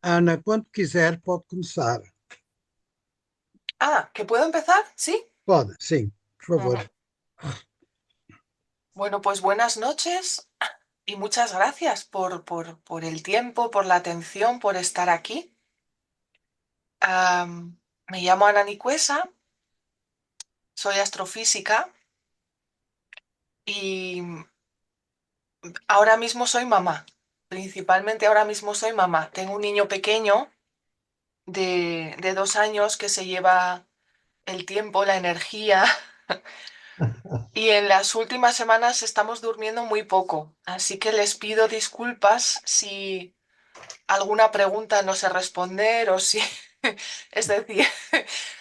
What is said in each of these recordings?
Ana, quando quiser, pode começar. Ah, ¿que puedo empezar? ¿Sí? Pode, sim, por favor. Ujú. Bueno, pues buenas noches y muchas gracias por el tiempo, por la atención, por estar aquí. Me llamo Ana Nicuesa, soy astrofísica y ahora mismo soy mamá. Principalmente ahora mismo soy mamá. Tengo un niño pequeño de 2 años que se lleva el tiempo, la energía. Y en las últimas semanas estamos durmiendo muy poco, así que les pido disculpas si alguna pregunta no sé responder o si... Es decir,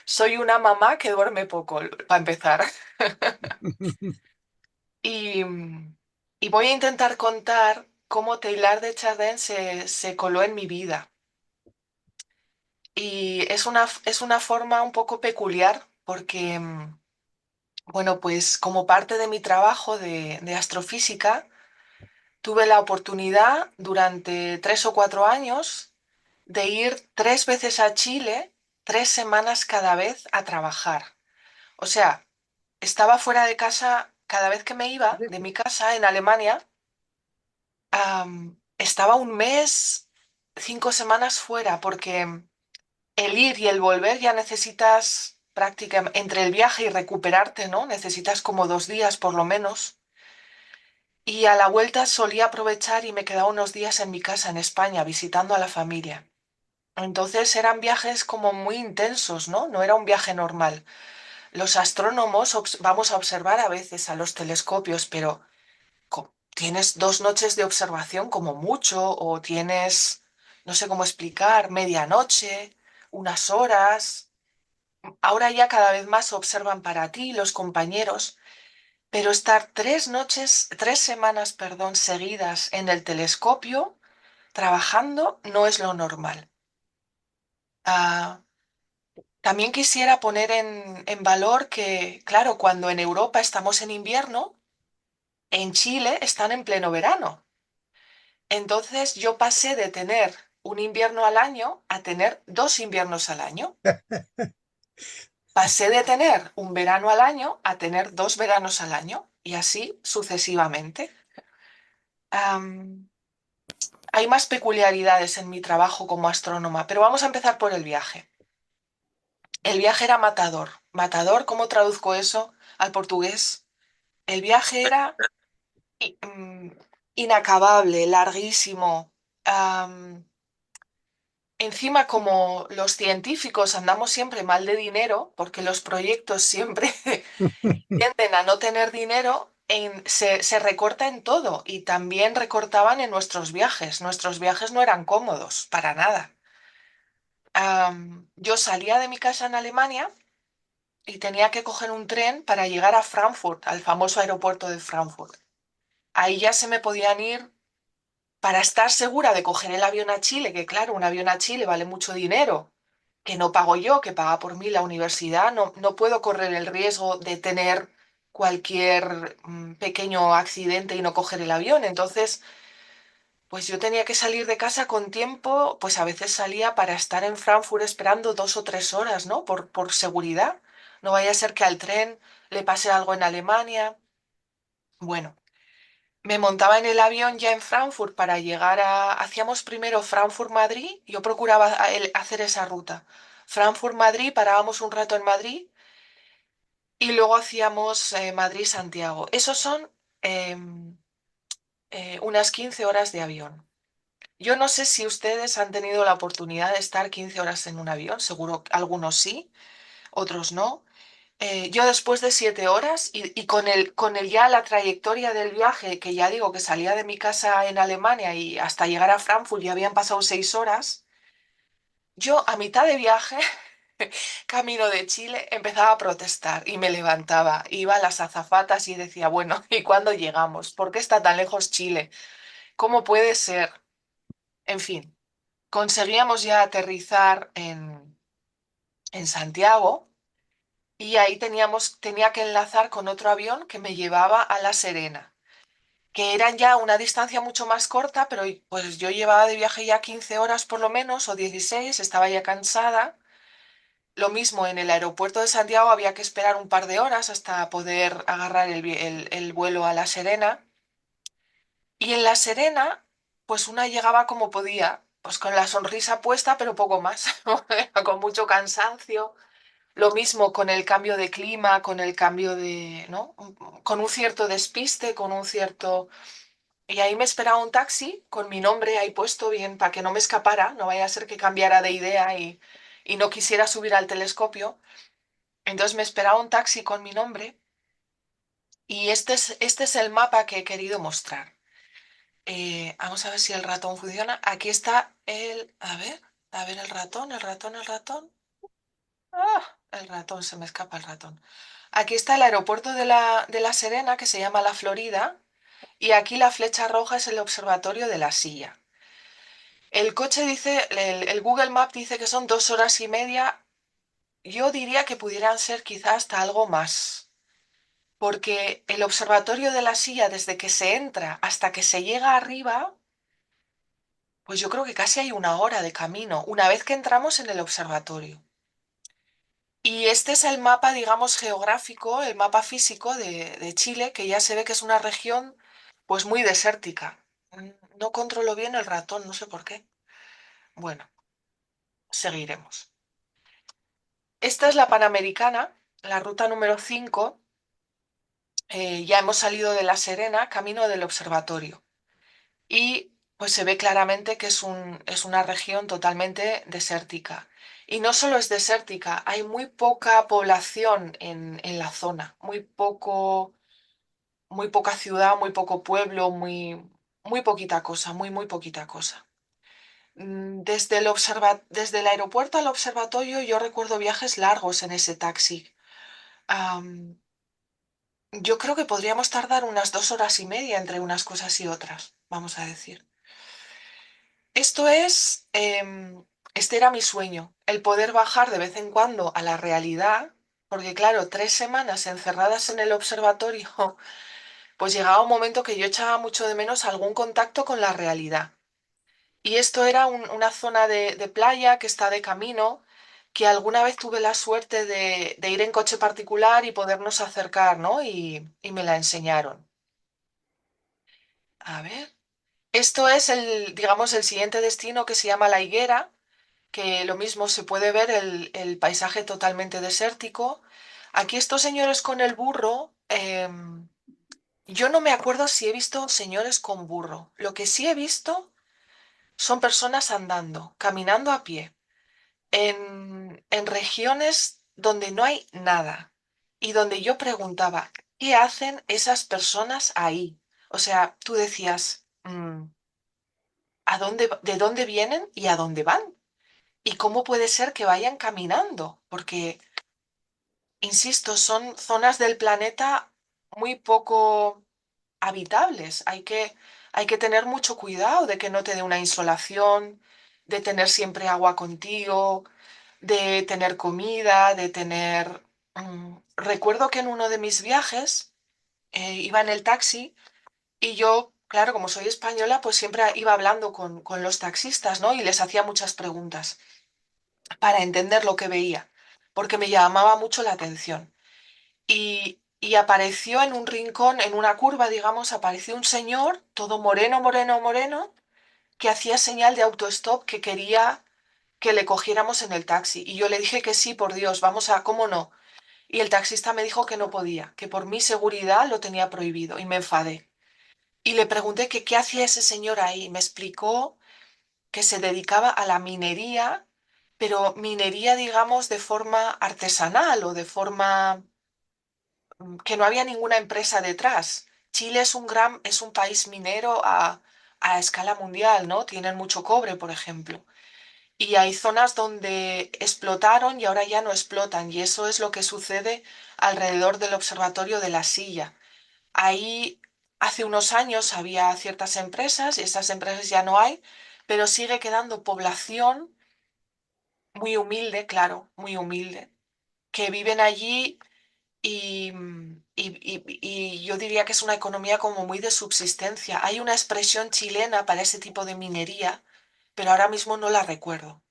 soy una mamá que duerme poco, para empezar. Y, y voy a intentar contar cómo Teilhard de Chardin se coló en mi vida. Y es una forma un poco peculiar porque, bueno, pues como parte de mi trabajo de astrofísica, tuve la oportunidad durante 3 o 4 años de ir 3 veces a Chile, 3 semanas cada vez a trabajar. O sea, estaba fuera de casa cada vez que me iba de mi casa en Alemania, estaba un mes, 5 semanas fuera, porque el ir y el volver ya necesitas prácticamente, entre el viaje y recuperarte, ¿no? Necesitas como 2 días por lo menos. Y a la vuelta solía aprovechar y me quedaba unos días en mi casa en España visitando a la familia. Entonces eran viajes como muy intensos, ¿no? No era un viaje normal. Los astrónomos vamos a observar a veces a los telescopios, pero tienes 2 noches de observación como mucho, o tienes, no sé cómo explicar, medianoche, unas horas. Ahora ya cada vez más observan para ti los compañeros, pero estar 3 noches, 3 semanas, perdón, seguidas en el telescopio trabajando no es lo normal. Ah, También quisiera poner en valor que, claro, cuando en Europa estamos en invierno, en Chile están en pleno verano. Entonces yo pasé de tener un invierno al año a tener 2 inviernos al año. Pasé de tener un verano al año a tener 2 veranos al año y así sucesivamente. Am, Hay más peculiaridades en mi trabajo como astrónoma, pero vamos a empezar por el viaje. El viaje era matador. Matador, ¿cómo traduzco eso al portugués? El viaje era i- mm, inacabable, larguísimo. Am, Encima, como los científicos andamos siempre mal de dinero, porque los proyectos siempre tienden a no tener dinero, se recorta en todo y también recortaban en nuestros viajes. Nuestros viajes no eran cómodos, para nada. Yo salía de mi casa en Alemania y tenía que coger un tren para llegar a Frankfurt, al famoso aeropuerto de Frankfurt. Ahí ya se me podían ir para estar segura de coger el avión a Chile, que claro, un avión a Chile vale mucho dinero, que no pago yo, que paga por mí la universidad. No, no puedo correr el riesgo de tener cualquier pequeño accidente y no coger el avión. Entonces, pues yo tenía que salir de casa con tiempo, pues a veces salía para estar en Frankfurt esperando 2 o 3 horas, ¿no? Por seguridad. No vaya a ser que al tren le pase algo en Alemania. Bueno, me montaba en el avión ya en Frankfurt para llegar a... Hacíamos primero Frankfurt-Madrid, yo procuraba hacer esa ruta. Frankfurt-Madrid, parábamos un rato en Madrid y luego hacíamos Madrid-Santiago. Esos son em, unas 15 horas de avión. Yo no sé si ustedes han tenido la oportunidad de estar 15 horas en un avión, seguro que algunos sí, otros no. Yo después de 7 horas y con el ya la trayectoria del viaje, que ya digo que salía de mi casa en Alemania y hasta llegar a Frankfurt ya habían pasado 6 horas, yo a mitad de viaje, camino de Chile, empezaba a protestar y me levantaba. Iba a las azafatas y decía, bueno, ¿y cuándo llegamos? ¿Por qué está tan lejos Chile? ¿Cómo puede ser? En fin, conseguíamos ya aterrizar en Santiago. Y ahí tenía que enlazar con otro avión que me llevaba a La Serena. que eran ya una distancia mucho más corta, pero pues yo llevaba de viaje ya 15 horas por lo menos, o 16, estaba ya cansada. Lo mismo en el aeropuerto de Santiago había que esperar un par de horas hasta poder agarrar el vuelo a La Serena. Y en La Serena, pues una llegaba como podía, pues con la sonrisa puesta, pero poco más, con mucho cansancio. Lo mismo con el cambio de clima, con el cambio de, ¿no? Con un cierto despiste, con un cierto... Y ahí me esperaba un taxi con mi nombre ahí puesto bien para que no me escapara, no vaya a ser que cambiara de idea y no quisiera subir al telescopio. Entonces me esperaba un taxi con mi nombre y este es el mapa que he querido mostrar. Vamos a ver si el ratón funciona. Aquí está el... a ver el ratón, el ratón, el ratón. ¡Ah! El ratón, se me escapa el ratón. Aquí está el aeropuerto de la Serena, que se llama La Florida, y aquí la flecha roja es el observatorio de la Silla. El coche dice, el Google Maps dice que son 2 horas y media. Yo diría que pudieran ser quizás hasta algo más, porque el observatorio de la Silla, desde que se entra hasta que se llega arriba, pues yo creo que casi hay una hora de camino, una vez que entramos en el observatorio. Y este es el mapa, digamos, geográfico, el mapa físico de Chile, que ya se ve que es una región pues muy desértica. No controlo bien el ratón, no sé por qué. Bueno, seguiremos. Esta es la Panamericana, la ruta número 5. Ya hemos salido de La Serena, camino del observatorio. Y pues se ve claramente que es una región totalmente desértica. Y no solo es desértica, hay muy poca población en la zona, muy poca ciudad, muy poco pueblo, muy poquita cosa, muy poquita cosa. Desde el aeropuerto al observatorio yo recuerdo viajes largos en ese taxi. Am, yo creo que podríamos tardar unas 2 horas y media entre unas cosas y otras, vamos a decir. Esto es, este era mi sueño, el poder bajar de vez en cuando a la realidad, porque claro, 3 semanas encerradas en el observatorio, pues llegaba un momento que yo echaba mucho de menos algún contacto con la realidad. Y esto era una zona de playa que está de camino, que alguna vez tuve la suerte de ir en coche particular y podernos acercar, ¿no? Y me la enseñaron. A ver. Esto es digamos, el siguiente destino que se llama La Higuera, que lo mismo se puede ver el paisaje totalmente desértico. Aquí estos señores con el burro, yo no me acuerdo si he visto señores con burro. Lo que sí he visto son personas andando, caminando a pie, en regiones donde no hay nada y donde yo preguntaba, ¿qué hacen esas personas ahí? O sea, tú decías, de dónde vienen y a dónde van? ¿Y cómo puede ser que vayan caminando? Porque, insisto, son zonas del planeta muy poco habitables. Hay que tener mucho cuidado de que no te dé una insolación, de tener siempre agua contigo, de tener comida, de tener... Recuerdo que en uno de mis viajes iba en el taxi y yo, claro, como soy española, pues siempre iba hablando con los taxistas, ¿no? Y les hacía muchas preguntas para entender lo que veía, porque me llamaba mucho la atención. Y apareció en un rincón, en una curva, digamos, apareció un señor, todo moreno, moreno, moreno, que hacía señal de autostop que quería que le cogiéramos en el taxi. Y yo le dije que sí, por Dios, vamos a, ¿cómo no? Y el taxista me dijo que no podía, que por mi seguridad lo tenía prohibido, y me enfadé. Y le pregunté que qué hacía ese señor ahí. Me explicó que se dedicaba a la minería, pero minería, digamos, de forma artesanal o de forma que no había ninguna empresa detrás. Chile es un país minero a escala mundial, ¿no? Tienen mucho cobre, por ejemplo. Y hay zonas donde explotaron y ahora ya no explotan, y eso es lo que sucede alrededor del Observatorio de la Silla. Ahí hace unos años había ciertas empresas y esas empresas ya no hay, pero sigue quedando población muy humilde, claro, muy humilde, que viven allí y yo diría que es una economía como muy de subsistencia. Hay una expresión chilena para ese tipo de minería, pero ahora mismo no la recuerdo.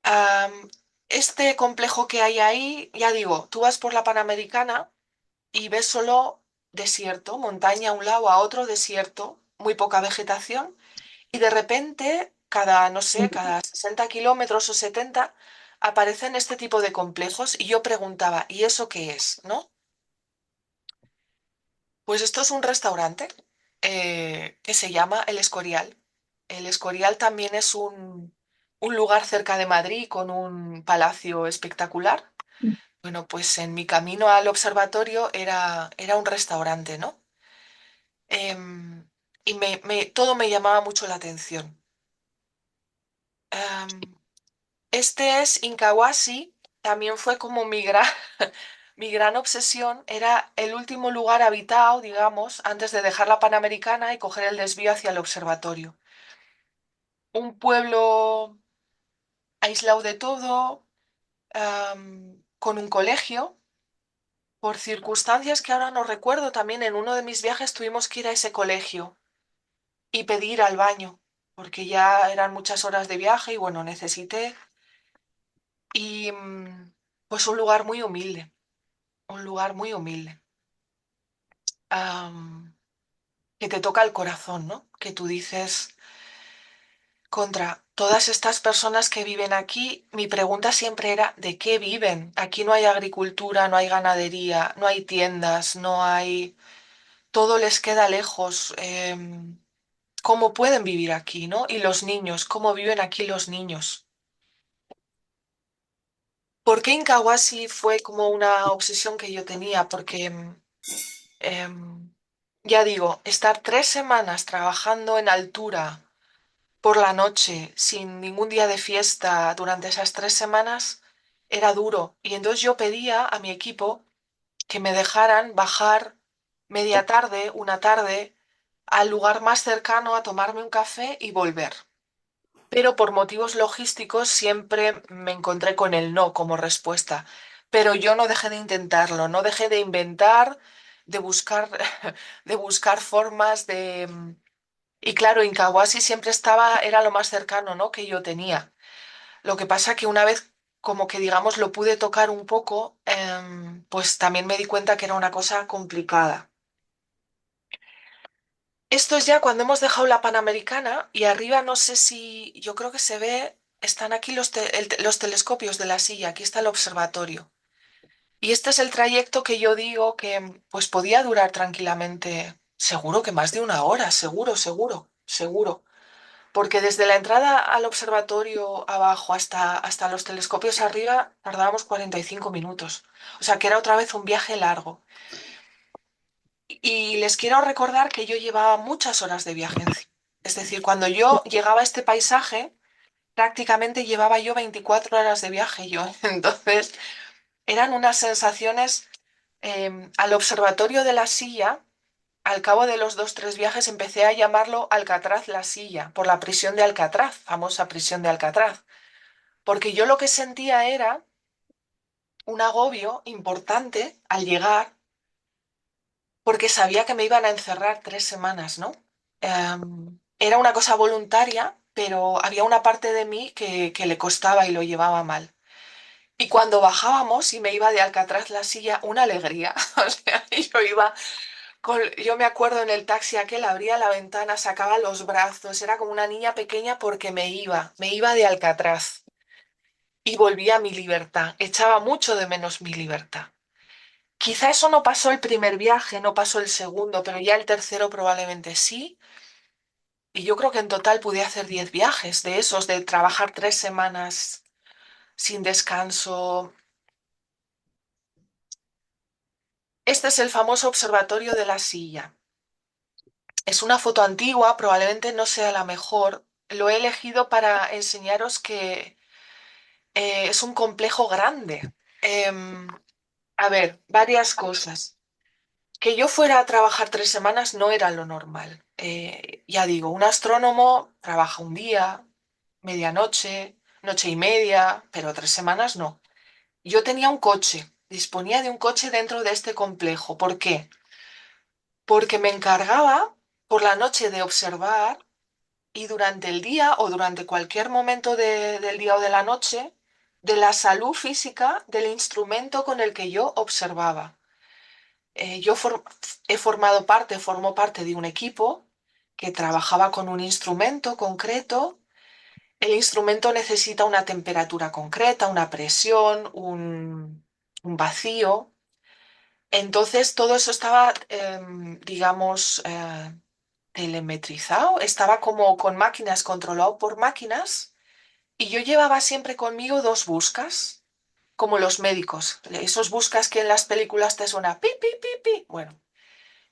Am, este complejo que hay ahí, ya digo, tú vas por la Panamericana y ves solo desierto, montaña a un lado, a otro desierto, muy poca vegetación, y de repente, cada, no sé, cada 60 kilómetros o 70, aparecen este tipo de complejos y yo preguntaba, ¿y eso qué es? ¿No? Pues esto es un restaurante que se llama El Escorial. El Escorial también es un lugar cerca de Madrid con un palacio espectacular. Bueno, pues en mi camino al observatorio era un restaurante, ¿no? Y todo me llamaba mucho la atención. Em, este es Incahuasi, también fue como mi gran obsesión. Era el último lugar habitado, digamos, antes de dejar la Panamericana y coger el desvío hacia el observatorio. Un pueblo aislado de todo, con un colegio. Por circunstancias que ahora no recuerdo, también en uno de mis viajes tuvimos que ir a ese colegio y pedir al baño, porque ya eran muchas horas de viaje y bueno, necesité. Y pues un lugar muy humilde, un lugar muy humilde, que te toca el corazón, ¿no? Que tú dices, contra todas estas personas que viven aquí, mi pregunta siempre era, ¿de qué viven? Aquí no hay agricultura, no hay ganadería, no hay tiendas, no hay... Todo les queda lejos. ¿Cómo pueden vivir aquí, no? Y los niños, ¿cómo viven aquí los niños? ¿Por qué Incahuasi fue como una obsesión que yo tenía? Porque ya digo, estar 3 semanas trabajando en altura por la noche, sin ningún día de fiesta durante esas 3 semanas, era duro. Y entonces yo pedía a mi equipo que me dejaran bajar media tarde, una tarde, al lugar más cercano a tomarme un café y volver. Pero por motivos logísticos siempre me encontré con el no como respuesta. Pero yo no dejé de intentarlo, no dejé de inventar, de buscar, de buscar formas de... Y claro, Incahuasi siempre estaba, era lo más cercano, ¿no? que yo tenía. Lo que pasa que una vez como que digamos lo pude tocar un poco, pues también me di cuenta que era una cosa complicada. Esto es ya cuando hemos dejado la Panamericana y arriba no sé si, yo creo que se ve, están aquí los telescopios de la silla, aquí está el observatorio. Y este es el trayecto que yo digo que pues podía durar tranquilamente, seguro que más de una hora, seguro, seguro, seguro. Porque desde la entrada al observatorio abajo hasta los telescopios arriba tardábamos 45 minutos. O sea que era otra vez un viaje largo. Y les quiero recordar que yo llevaba muchas horas de viaje encima. Es decir, cuando yo llegaba a este paisaje, prácticamente llevaba yo 24 horas de viaje yo. Entonces, eran unas sensaciones al observatorio de la silla. Al cabo de los 2, 3 viajes empecé a llamarlo Alcatraz la Silla, por la prisión de Alcatraz, famosa prisión de Alcatraz, porque yo lo que sentía era un agobio importante al llegar, porque sabía que me iban a encerrar 3 semanas, ¿no? Era una cosa voluntaria, pero había una parte de mí que le costaba y lo llevaba mal. Y cuando bajábamos y me iba de Alcatraz la Silla, una alegría. O sea, yo me acuerdo en el taxi aquel, abría la ventana, sacaba los brazos, era como una niña pequeña porque me iba de Alcatraz y volvía a mi libertad. Echaba mucho de menos mi libertad. Quizá eso no pasó el primer viaje, no pasó el segundo, pero ya el tercero probablemente sí. Y yo creo que en total pude hacer 10 viajes de esos, de trabajar 3 semanas sin descanso. Este es el famoso observatorio de la Silla. Es una foto antigua, probablemente no sea la mejor. Lo he elegido para enseñaros que es un complejo grande. Em, a ver, varias cosas. Que yo fuera a trabajar 3 semanas no era lo normal. Ya digo, un astrónomo trabaja un día, medianoche, noche y media, pero 3 semanas no. Yo tenía un coche. disponía de un coche dentro de este complejo. ¿Por qué? Porque me encargaba por la noche de observar y durante el día o durante cualquier momento del día o de la noche, de la salud física del instrumento con el que yo observaba. Yo formo parte de un equipo que trabajaba con un instrumento concreto. El instrumento necesita una temperatura concreta, una presión, un vacío. Entonces todo eso estaba, digamos, telemetrizado, estaba como con máquinas, controlado por máquinas, y yo llevaba siempre conmigo dos buscas, como los médicos, esos buscas que en las películas te suena pi, pi, pi, pi. Bueno,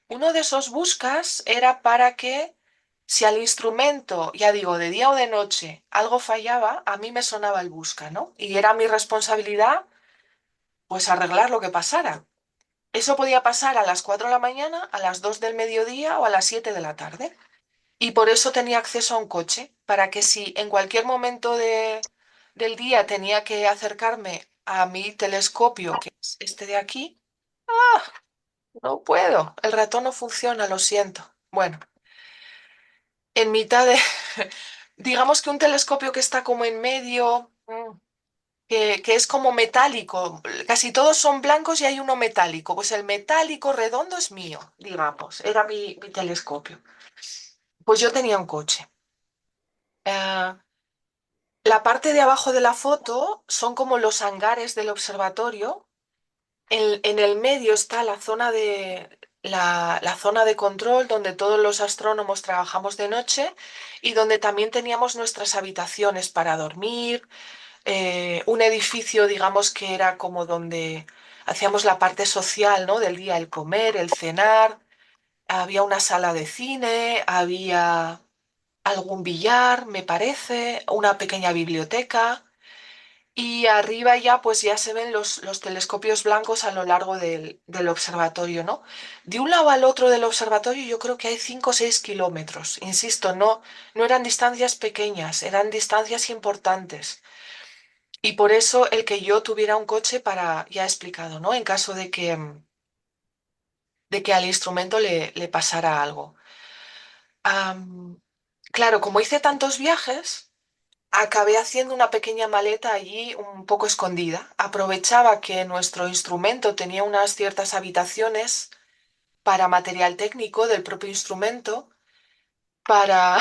uno de esos buscas era para que si al instrumento, ya digo, de día o de noche, algo fallaba, a mí me sonaba el busca, ¿no? Y era mi responsabilidad, pues, arreglar lo que pasara. Eso podía pasar a las 4 de la mañana, a las 2 del mediodía o a las 7 de la tarde. Y por eso tenía acceso a un coche, para que si en cualquier momento del día tenía que acercarme a mi telescopio, que es este de aquí, no puedo, el ratón no funciona, lo siento. Bueno, en mitad de, digamos que un telescopio que está como en medio, que es como metálico, casi todos son blancos y hay uno metálico, pues el metálico redondo es mío, digamos, era mi telescopio. Pues yo tenía un coche. Eh, la parte de abajo de la foto son como los hangares del observatorio. En el medio está la zona de control donde todos los astrónomos trabajamos de noche y donde también teníamos nuestras habitaciones para dormir, un edificio, digamos, que era como donde hacíamos la parte social, ¿no? Del día, el comer, el cenar. Había una sala de cine, había algún billar, me parece, una pequeña biblioteca. Y arriba ya pues ya se ven los telescopios blancos a lo largo del observatorio, ¿no? De un lado al otro del observatorio yo creo que hay 5 o 6 kilómetros. Insisto, no eran distancias pequeñas, eran distancias importantes. Y por eso el que yo tuviera un coche para, ya he explicado, ¿no? En caso de que al instrumento le pasara algo. Am, claro, como hice tantos viajes, acabé haciendo una pequeña maleta allí un poco escondida. Aprovechaba que nuestro instrumento tenía unas ciertas habitaciones para material técnico del propio instrumento. Para...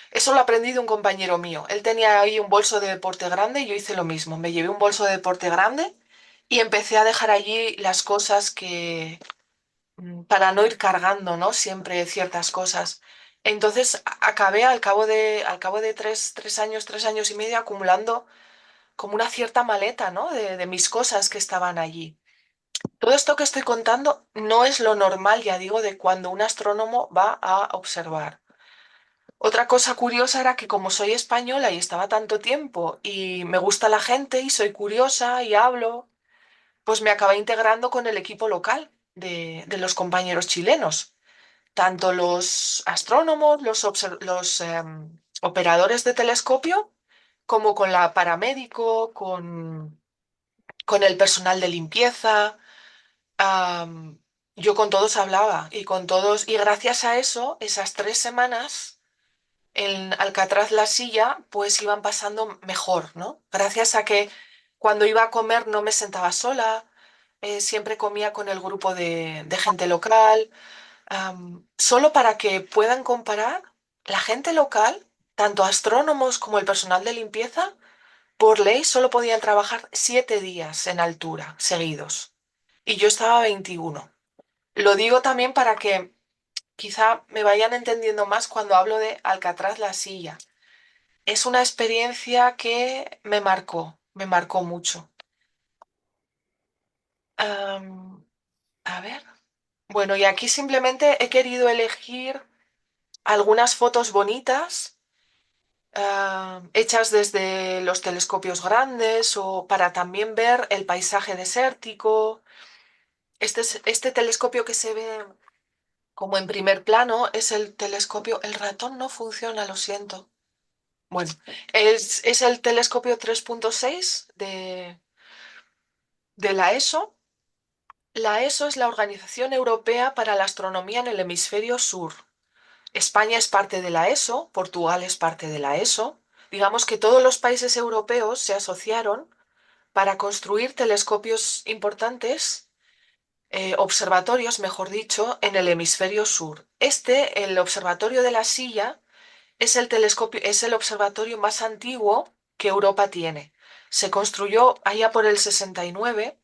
Eso lo aprendí de un compañero mío. Él tenía ahí un bolso de deporte grande y yo hice lo mismo. Me llevé un bolso de deporte grande y empecé a dejar allí las cosas que... para no ir cargando, ¿no? Siempre ciertas cosas. Entonces acabé al cabo de tres años, 3 años y medio acumulando como una cierta maleta, ¿no? De mis cosas que estaban allí. Todo esto que estoy contando no es lo normal, ya digo, de cuando un astrónomo va a observar. Otra cosa curiosa era que como soy española y estaba tanto tiempo y me gusta la gente y soy curiosa y hablo, pues me acabé integrando con el equipo local de los compañeros chilenos. Tanto los astrónomos, los operadores de telescopio, como con la paramédico, con el personal de limpieza. am, yo con todos hablaba y con todos, y gracias a eso, esas 3 semanas en Alcatraz la Silla, pues iban pasando mejor, ¿no? Gracias a que cuando iba a comer no me sentaba sola, siempre comía con el grupo de gente local. Solo para que puedan comparar, la gente local, tanto astrónomos como el personal de limpieza, por ley solo podían trabajar 7 días en altura seguidos. Y yo estaba 21. Lo digo también para que quizá me vayan entendiendo más cuando hablo de Alcatraz la Silla. Es una experiencia que me marcó mucho. Am, a ver. Bueno, y aquí simplemente he querido elegir algunas fotos bonitas, hechas desde los telescopios grandes o para también ver el paisaje desértico. Este telescopio que se ve como en primer plano es el telescopio. El ratón no funciona, lo siento. Bueno, es el telescopio 3.6 de la ESO. La ESO es la Organización Europea para la Astronomía en el Hemisferio Sur. España es parte de la ESO, Portugal es parte de la ESO. Digamos que todos los países europeos se asociaron para construir telescopios importantes, observatorios, mejor dicho, en el hemisferio sur. El Observatorio de la Silla, es el observatorio más antiguo que Europa tiene. Se construyó allá por el 69.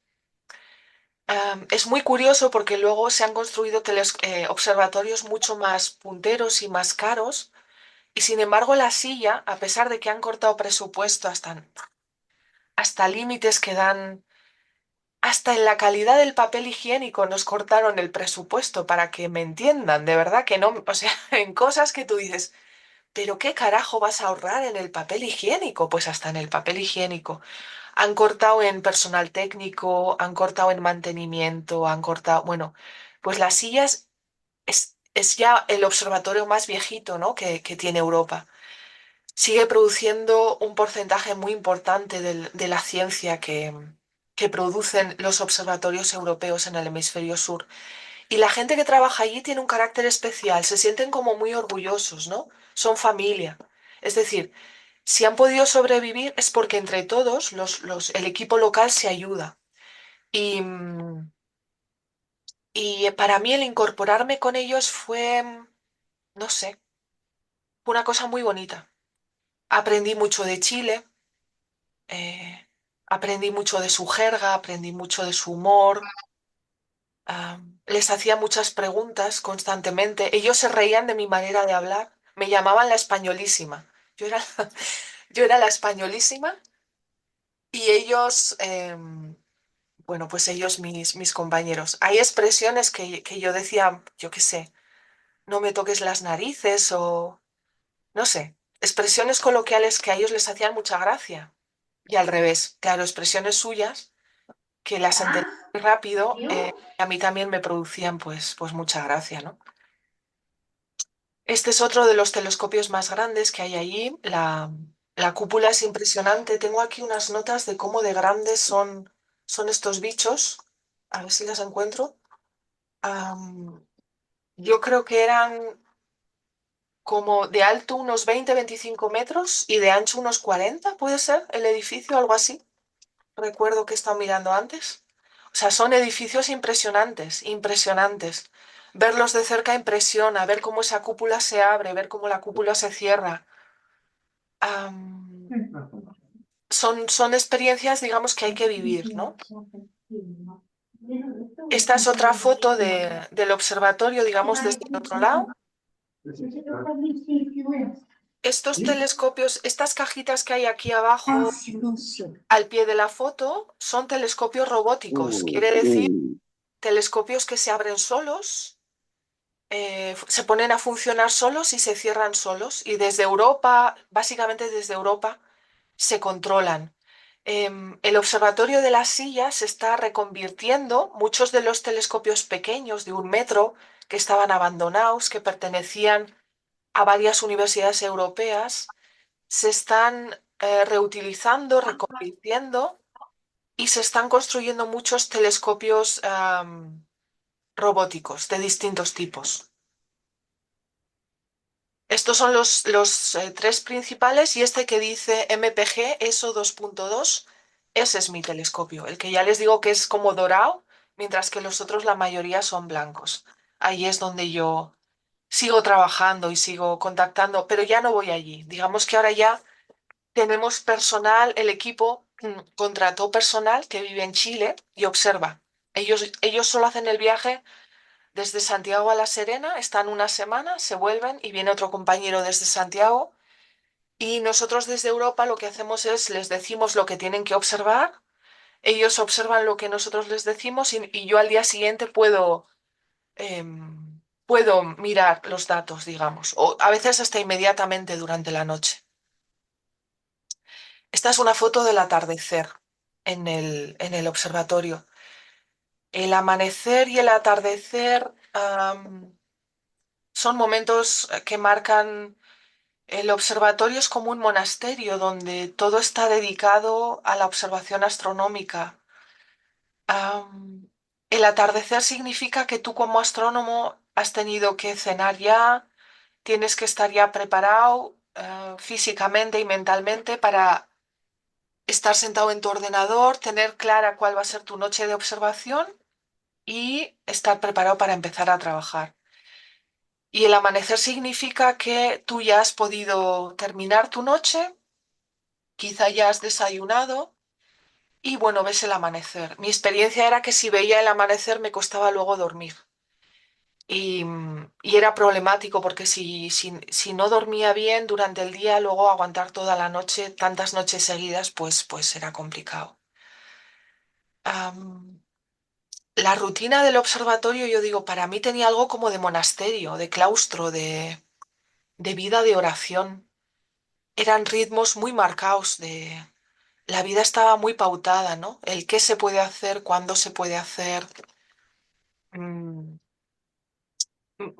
Es muy curioso porque luego se han construido observatorios mucho más punteros y más caros. Y sin embargo, la Silla, a pesar de que han cortado presupuesto hasta límites que dan, hasta en la calidad del papel higiénico nos cortaron el presupuesto para que me entiendan, de verdad que no, o sea, en cosas que tú dices, pero ¿qué carajo vas a ahorrar en el papel higiénico? Pues hasta en el papel higiénico. Han cortado en personal técnico, han cortado en mantenimiento, han cortado, bueno, pues las sillas es ya el observatorio más viejito, ¿no? que tiene Europa. Sigue produciendo un porcentaje muy importante de la ciencia que producen los observatorios europeos en el hemisferio sur. Y la gente que trabaja allí tiene un carácter especial, se sienten como muy orgullosos, ¿no? Son familia. Es decir, si han podido sobrevivir es porque entre todos el equipo local se ayuda. Y, y para mí el incorporarme con ellos fue, no sé, fue una cosa muy bonita. Aprendí mucho de Chile, aprendí mucho de su jerga, aprendí mucho de su humor. Les hacía muchas preguntas constantemente. Ellos se reían de mi manera de hablar. Me llamaban la españolísima. Yo era, yo era la españolísima y ellos, bueno, pues ellos mis compañeros. Hay expresiones que yo decía, yo qué sé, no me toques las narices o no sé, expresiones coloquiales que a ellos les hacían mucha gracia. Y al revés, claro, expresiones suyas que las entendí muy rápido, a mí también me producían pues mucha gracia, ¿no? Este es otro de los telescopios más grandes que hay allí. La cúpula es impresionante. Tengo aquí unas notas de cómo de grandes son estos bichos. A ver si las encuentro. Am, yo creo que eran como de alto unos 20-25 metros y de ancho unos 40, puede ser, el edificio, algo así. Recuerdo que he estado mirando antes. O sea, son edificios impresionantes, impresionantes. Verlos de cerca impresiona, ver cómo esa cúpula se abre, ver cómo la cúpula se cierra. Am, son experiencias, digamos, que hay que vivir, ¿no? Esta es otra foto del observatorio, digamos, desde el otro lado. Estos telescopios, estas cajitas que hay aquí abajo, al pie de la foto, son telescopios robóticos. Quiere decir, telescopios que se abren solos, se ponen a funcionar solos y se cierran solos. Y desde Europa, básicamente desde Europa, se controlan. El observatorio de la Silla se está reconvirtiendo. Muchos de los telescopios pequeños de 1 metro que estaban abandonados, que pertenecían a varias universidades europeas, se están reutilizando, reconvirtiendo y se están construyendo muchos telescopios robóticos de distintos tipos. Estos son los tres principales y este que dice MPG ESO 2.2, ese es mi telescopio, el que ya les digo que es como dorado, mientras que los otros la mayoría son blancos. Ahí es donde yo sigo trabajando y sigo contactando, pero ya no voy allí. Digamos que ahora ya tenemos personal, el equipo contrató personal que vive en Chile y observa. Ellos solo hacen el viaje desde Santiago a La Serena, están una semana, se vuelven y viene otro compañero desde Santiago. Y nosotros desde Europa lo que hacemos es les decimos lo que tienen que observar, ellos observan lo que nosotros les decimos y yo al día siguiente puedo mirar los datos, digamos, o a veces hasta inmediatamente durante la noche. Esta es una foto del atardecer en el observatorio. El amanecer y el atardecer son momentos que marcan. El observatorio es como un monasterio donde todo está dedicado a la observación astronómica. El atardecer significa que tú como astrónomo has tenido que cenar ya, tienes que estar ya preparado físicamente y mentalmente para estar sentado en tu ordenador, tener clara cuál va a ser tu noche de observación y estar preparado para empezar a trabajar. Y el amanecer significa que tú ya has podido terminar tu noche, quizá ya has desayunado y bueno, ves el amanecer. Mi experiencia era que si veía el amanecer me costaba luego dormir. Y era problemático porque si no dormía bien durante el día, luego aguantar toda la noche, tantas noches seguidas, pues era complicado. Am, la rutina del observatorio, yo digo, para mí tenía algo como de monasterio, de claustro, de vida de oración. Eran ritmos muy marcados la vida estaba muy pautada, ¿no? El qué se puede hacer, cuándo se puede hacer. Mm,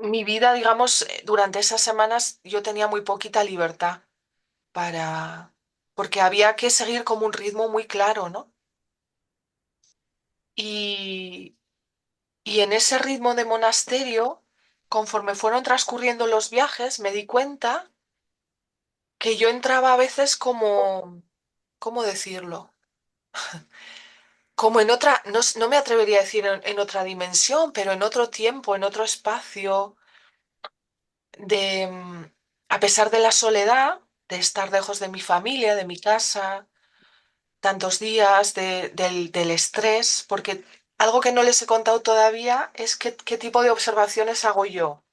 Mi vida, digamos, durante esas semanas yo tenía muy poquita libertad para, porque había que seguir como un ritmo muy claro, ¿no? Y, y en ese ritmo de monasterio, conforme fueron transcurriendo los viajes, me di cuenta que yo entraba a veces como, ¿cómo decirlo? Como en otra, no, no me atrevería a decir en otra dimensión, pero en otro tiempo, en otro espacio, de, a pesar de la soledad, de estar lejos de mi familia, de mi casa, tantos días, del estrés, porque algo que no les he contado todavía es qué tipo de observaciones hago yo.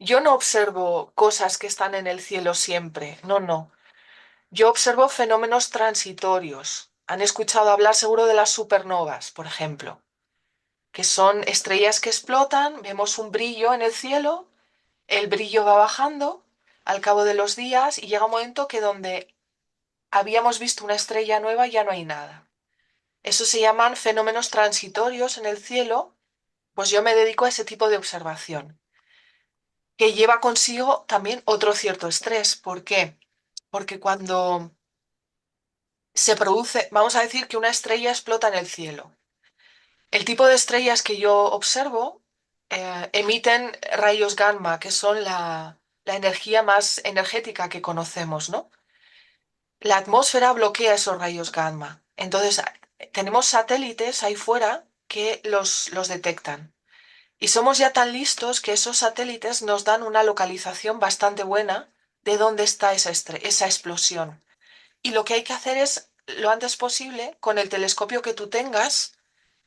Yo no observo cosas que están en el cielo siempre, no, no. Yo observo fenómenos transitorios. Han escuchado hablar seguro de las supernovas, por ejemplo, que son estrellas que explotan, vemos un brillo en el cielo, el brillo va bajando al cabo de los días y llega un momento que donde habíamos visto una estrella nueva ya no hay nada. Eso se llaman fenómenos transitorios en el cielo, pues yo me dedico a ese tipo de observación, que lleva consigo también otro cierto estrés. ¿Por qué? Porque cuando se produce, vamos a decir que una estrella explota en el cielo. El tipo de estrellas que yo observo emiten rayos gamma, que son la energía más energética que conocemos, ¿no? La atmósfera bloquea esos rayos gamma. Entonces, tenemos satélites ahí fuera que los detectan. Y somos ya tan listos que esos satélites nos dan una localización bastante buena de dónde está esa explosión. Y lo que hay que hacer es, lo antes posible, con el telescopio que tú tengas,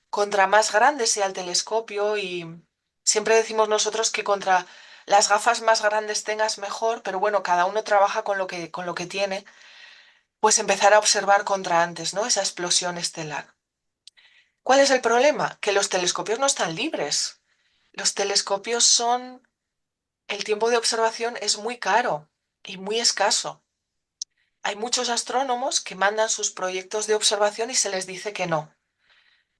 contra más grande sea el telescopio, y siempre decimos nosotros que contra las gafas más grandes tengas mejor, pero bueno, cada uno trabaja con lo que tiene, pues empezar a observar contra antes, ¿no? Esa explosión estelar. ¿Cuál es el problema? Que los telescopios no están libres. Los telescopios son, el tiempo de observación es muy caro y muy escaso. Hay muchos astrónomos que mandan sus proyectos de observación y se les dice que no.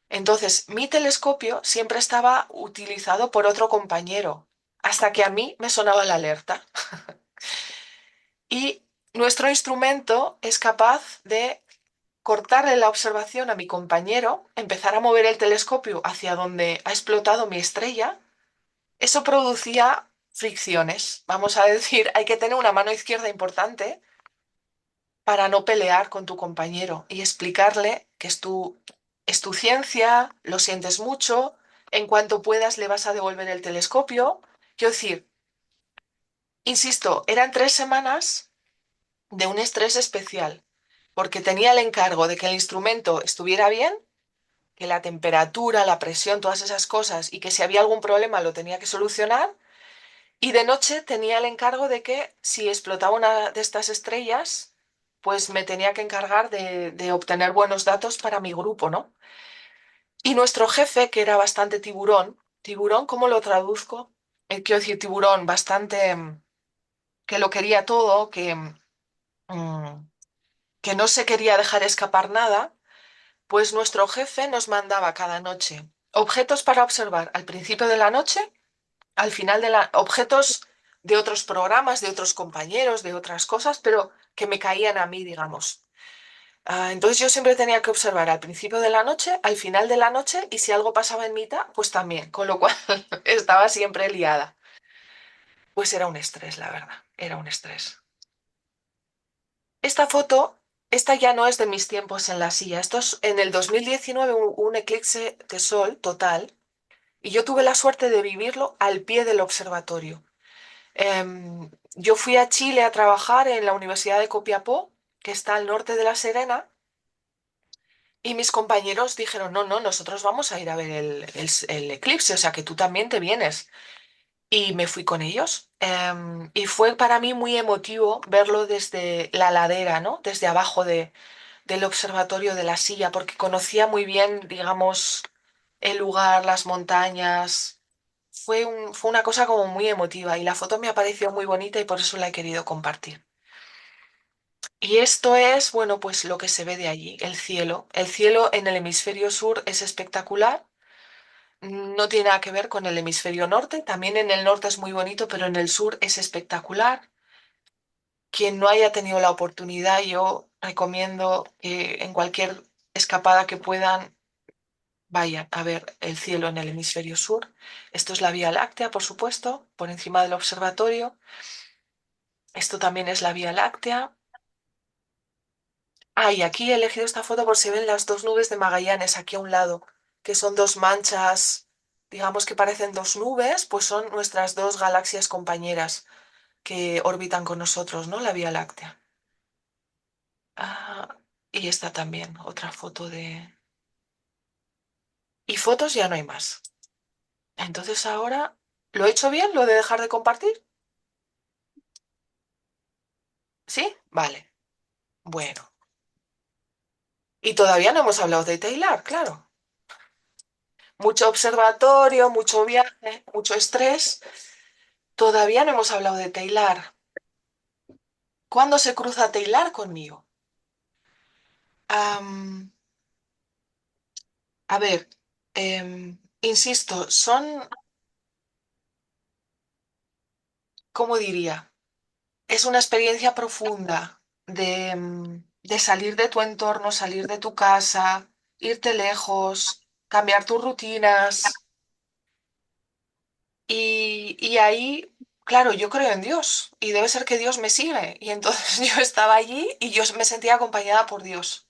Entonces, mi telescopio siempre estaba utilizado por otro compañero, hasta que a mí me sonaba la alerta. Y nuestro instrumento es capaz de cortarle la observación a mi compañero, empezar a mover el telescopio hacia donde ha explotado mi estrella. Eso producía fricciones. Vamos a decir, hay que tener una mano izquierda importante para no pelear con tu compañero y explicarle que es tu ciencia, lo sientes mucho, en cuanto puedas le vas a devolver el telescopio. Quiero decir, insisto, eran 3 semanas de un estrés especial, porque tenía el encargo de que el instrumento estuviera bien, que la temperatura, la presión, todas esas cosas, y que si había algún problema lo tenía que solucionar. Y de noche tenía el encargo de que si explotaba una de estas estrellas, pues me tenía que encargar de obtener buenos datos para mi grupo, ¿no? Y nuestro jefe, que era bastante tiburón, tiburón, ¿cómo lo traduzco? Quiero decir, tiburón, bastante que lo quería todo, mm, que no se quería dejar escapar nada, pues nuestro jefe nos mandaba cada noche objetos para observar al principio de la noche, al final de la, objetos de otros programas, de otros compañeros, de otras cosas, pero que me caían a mí, digamos. Entonces yo siempre tenía que observar al principio de la noche, al final de la noche y si algo pasaba en mitad, pues también, con lo cual estaba siempre liada. Pues era un estrés, la verdad, era un estrés. Esta foto, esta ya no es de mis tiempos en la silla, esto es en el 2019, un eclipse de sol total y yo tuve la suerte de vivirlo al pie del observatorio. Yo fui a Chile a trabajar en la Universidad de Copiapó, que está al norte de La Serena. Y mis compañeros dijeron, no, no, nosotros vamos a ir a ver el eclipse, o sea que tú también te vienes. Y me fui con ellos. Y fue para mí muy emotivo verlo desde la ladera, ¿no? Desde abajo del observatorio de la silla, porque conocía muy bien, digamos, el lugar, las montañas. Fue una cosa como muy emotiva y la foto me ha parecido muy bonita y por eso la he querido compartir. Y esto es, bueno, pues lo que se ve de allí, el cielo. El cielo en el hemisferio sur es espectacular. No tiene nada que ver con el hemisferio norte. También en el norte es muy bonito, pero en el sur es espectacular. Quien no haya tenido la oportunidad, yo recomiendo que en cualquier escapada que puedan, vayan a ver el cielo en el hemisferio sur. Esto es la Vía Láctea, por supuesto, por encima del observatorio. Esto también es la Vía Láctea. Y aquí he elegido esta foto porque se ven las dos nubes de Magallanes aquí a un lado, que son dos manchas, digamos que parecen dos nubes, pues son nuestras dos galaxias compañeras que orbitan con nosotros, ¿no? La Vía Láctea. Ah, y esta también, otra foto de... Y fotos ya no hay más. Entonces ahora, ¿lo he hecho bien? ¿Lo de dejar de compartir? ¿Sí? Vale. Bueno. Y todavía no hemos hablado de Taylor, claro. Mucho observatorio, mucho viaje, mucho estrés. Todavía no hemos hablado de Taylor. ¿Cuándo se cruza Taylor conmigo? Am, a ver, insisto, son, ¿cómo diría? Es una experiencia profunda de salir de tu entorno, salir de tu casa, irte lejos, cambiar tus rutinas. Y ahí, claro, yo creo en Dios y debe ser que Dios me sigue. Y entonces yo estaba allí y yo me sentía acompañada por Dios.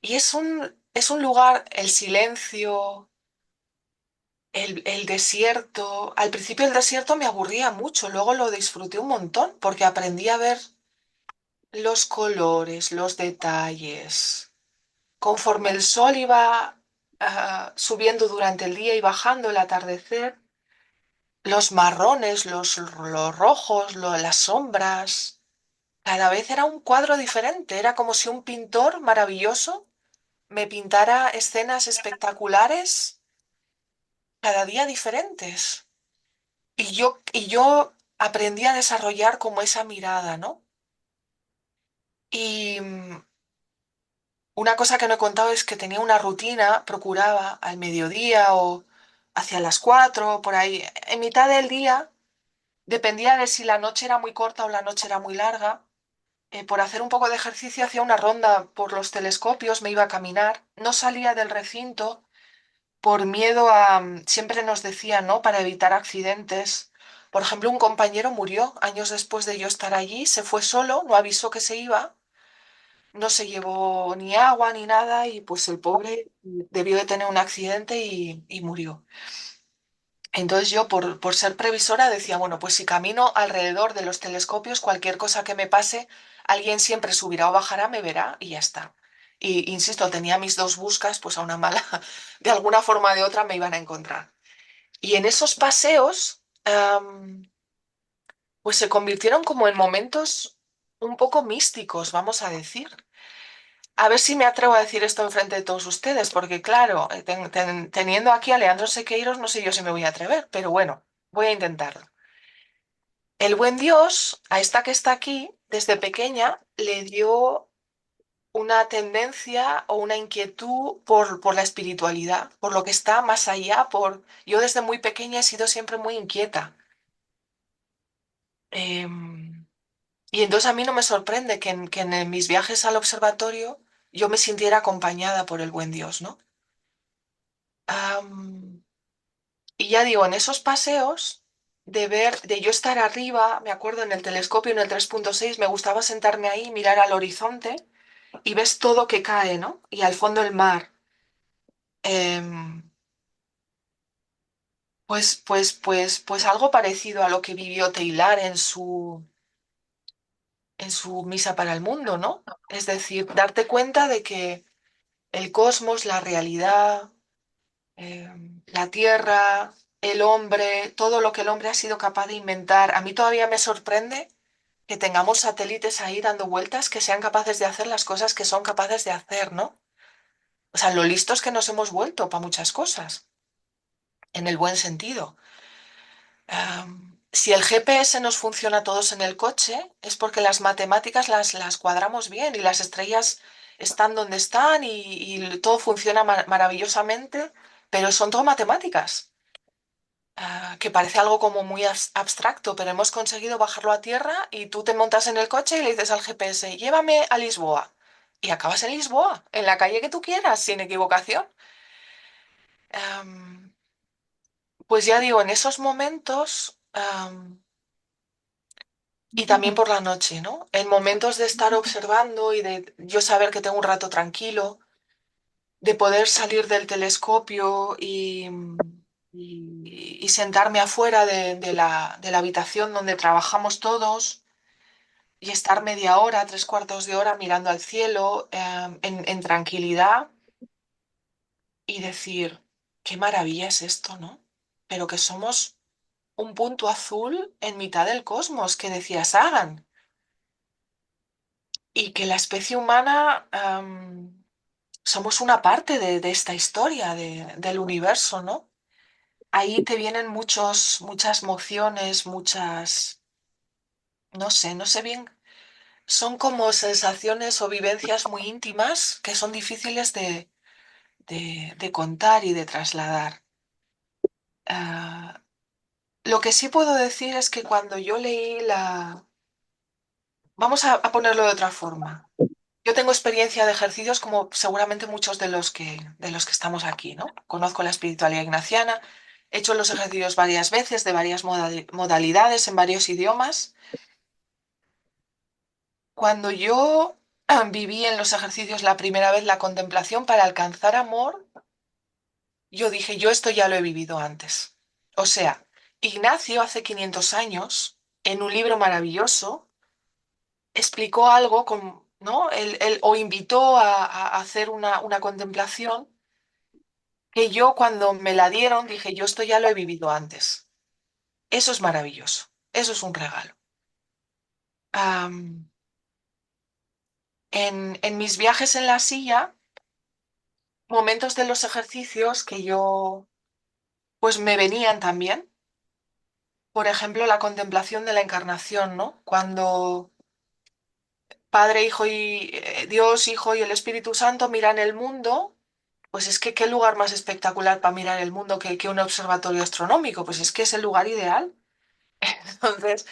Y es un lugar, el silencio, el desierto. Al principio el desierto me aburría mucho, luego lo disfruté un montón porque aprendí a ver los colores, los detalles. Conforme el sol iba subiendo durante el día y bajando el atardecer, los marrones, los rojos, las sombras, cada vez era un cuadro diferente. Era como si un pintor maravilloso me pintara escenas espectaculares cada día diferentes. Y yo aprendí a desarrollar como esa mirada, ¿no? Y una cosa que no he contado es que tenía una rutina, procuraba al mediodía o hacia las 4, por ahí, en mitad del día, dependía de si la noche era muy corta o la noche era muy larga. Por hacer un poco de ejercicio hacía una ronda por los telescopios, me iba a caminar, no salía del recinto por miedo a, siempre nos decían, ¿no? Para evitar accidentes. Por ejemplo, un compañero murió años después de yo estar allí, se fue solo, no avisó que se iba, no se llevó ni agua ni nada y pues el pobre debió de tener un accidente y murió. Entonces yo, por ser previsora, decía, bueno, pues si camino alrededor de los telescopios, cualquier cosa que me pase, alguien siempre subirá o bajará, me verá y ya está. Y insisto, tenía mis dos buscas, pues a una mala, de alguna forma o de otra me iban a encontrar. Y en esos paseos, pues se convirtieron como en momentos un poco místicos, vamos a decir. A ver si me atrevo a decir esto enfrente de todos ustedes, porque claro, teniendo aquí a Leandro Sequeiros, no sé yo si me voy a atrever, pero bueno, voy a intentarlo. El buen Dios, a esta que está aquí, desde pequeña, le dio una tendencia o una inquietud por la espiritualidad, por lo que está más allá, por... Yo desde muy pequeña he sido siempre muy inquieta. Em, Y entonces a mí no me sorprende que en mis viajes al observatorio yo me sintiera acompañada por el buen Dios, ¿no? Am, y ya digo, en esos paseos de ver, de yo estar arriba, me acuerdo en el telescopio en el 3.6 me gustaba sentarme ahí, mirar al horizonte y ves todo que cae, ¿no? Y al fondo el mar. Em, pues algo parecido a lo que vivió Taylor en su Misa para el Mundo, ¿no? Es decir, darte cuenta de que el cosmos, la realidad, la Tierra, el hombre, todo lo que el hombre ha sido capaz de inventar. A mí todavía me sorprende que tengamos satélites ahí dando vueltas que sean capaces de hacer las cosas que son capaces de hacer, ¿no? O sea, lo listos que nos hemos vuelto para muchas cosas, en el buen sentido. Si el GPS nos funciona a todos en el coche, es porque las matemáticas las cuadramos bien y las estrellas están donde están y todo funciona maravillosamente, pero son todo matemáticas. Que parece algo como muy abstracto, pero hemos conseguido bajarlo a tierra y tú te montas en el coche y le dices al GPS, llévame a Lisboa. Y acabas en Lisboa, en la calle que tú quieras, sin equivocación. Am, pues ya digo, en esos momentos, y también por la noche, ¿no? En momentos de estar observando y de yo saber que tengo un rato tranquilo, de poder salir del telescopio y sentarme afuera de la habitación donde trabajamos todos y estar media hora, tres cuartos de hora mirando al cielo en tranquilidad y decir, qué maravilla es esto, ¿no? Pero que somos un punto azul en mitad del cosmos, que decía Sagan, y que la especie humana somos una parte de esta historia del universo, ¿no? Ahí te vienen muchas mociones, no sé bien, son como sensaciones o vivencias muy íntimas que son difíciles de contar y de trasladar. Ah, lo que sí puedo decir es que cuando yo leí Vamos a ponerlo de otra forma. Yo tengo experiencia de ejercicios como seguramente muchos de los que estamos aquí, ¿no? Conozco la espiritualidad ignaciana, he hecho los ejercicios varias veces, de varias modalidades, en varios idiomas. Cuando yo viví en los ejercicios la primera vez la contemplación para alcanzar amor, yo dije, yo esto ya lo he vivido antes. O sea, Ignacio hace 500 años, en un libro maravilloso, explicó algo ¿no? O invitó a hacer una contemplación que yo cuando me la dieron dije, yo esto ya lo he vivido antes. Eso es maravilloso, eso es un regalo. Am, en mis viajes en la silla, momentos de los ejercicios que yo, pues me venían también. Por ejemplo, la contemplación de la encarnación, ¿no? Cuando Padre, Hijo y Dios, Hijo y el Espíritu Santo miran el mundo. Pues es que qué lugar más espectacular para mirar el mundo que un observatorio astronómico, pues es que es el lugar ideal. Entonces,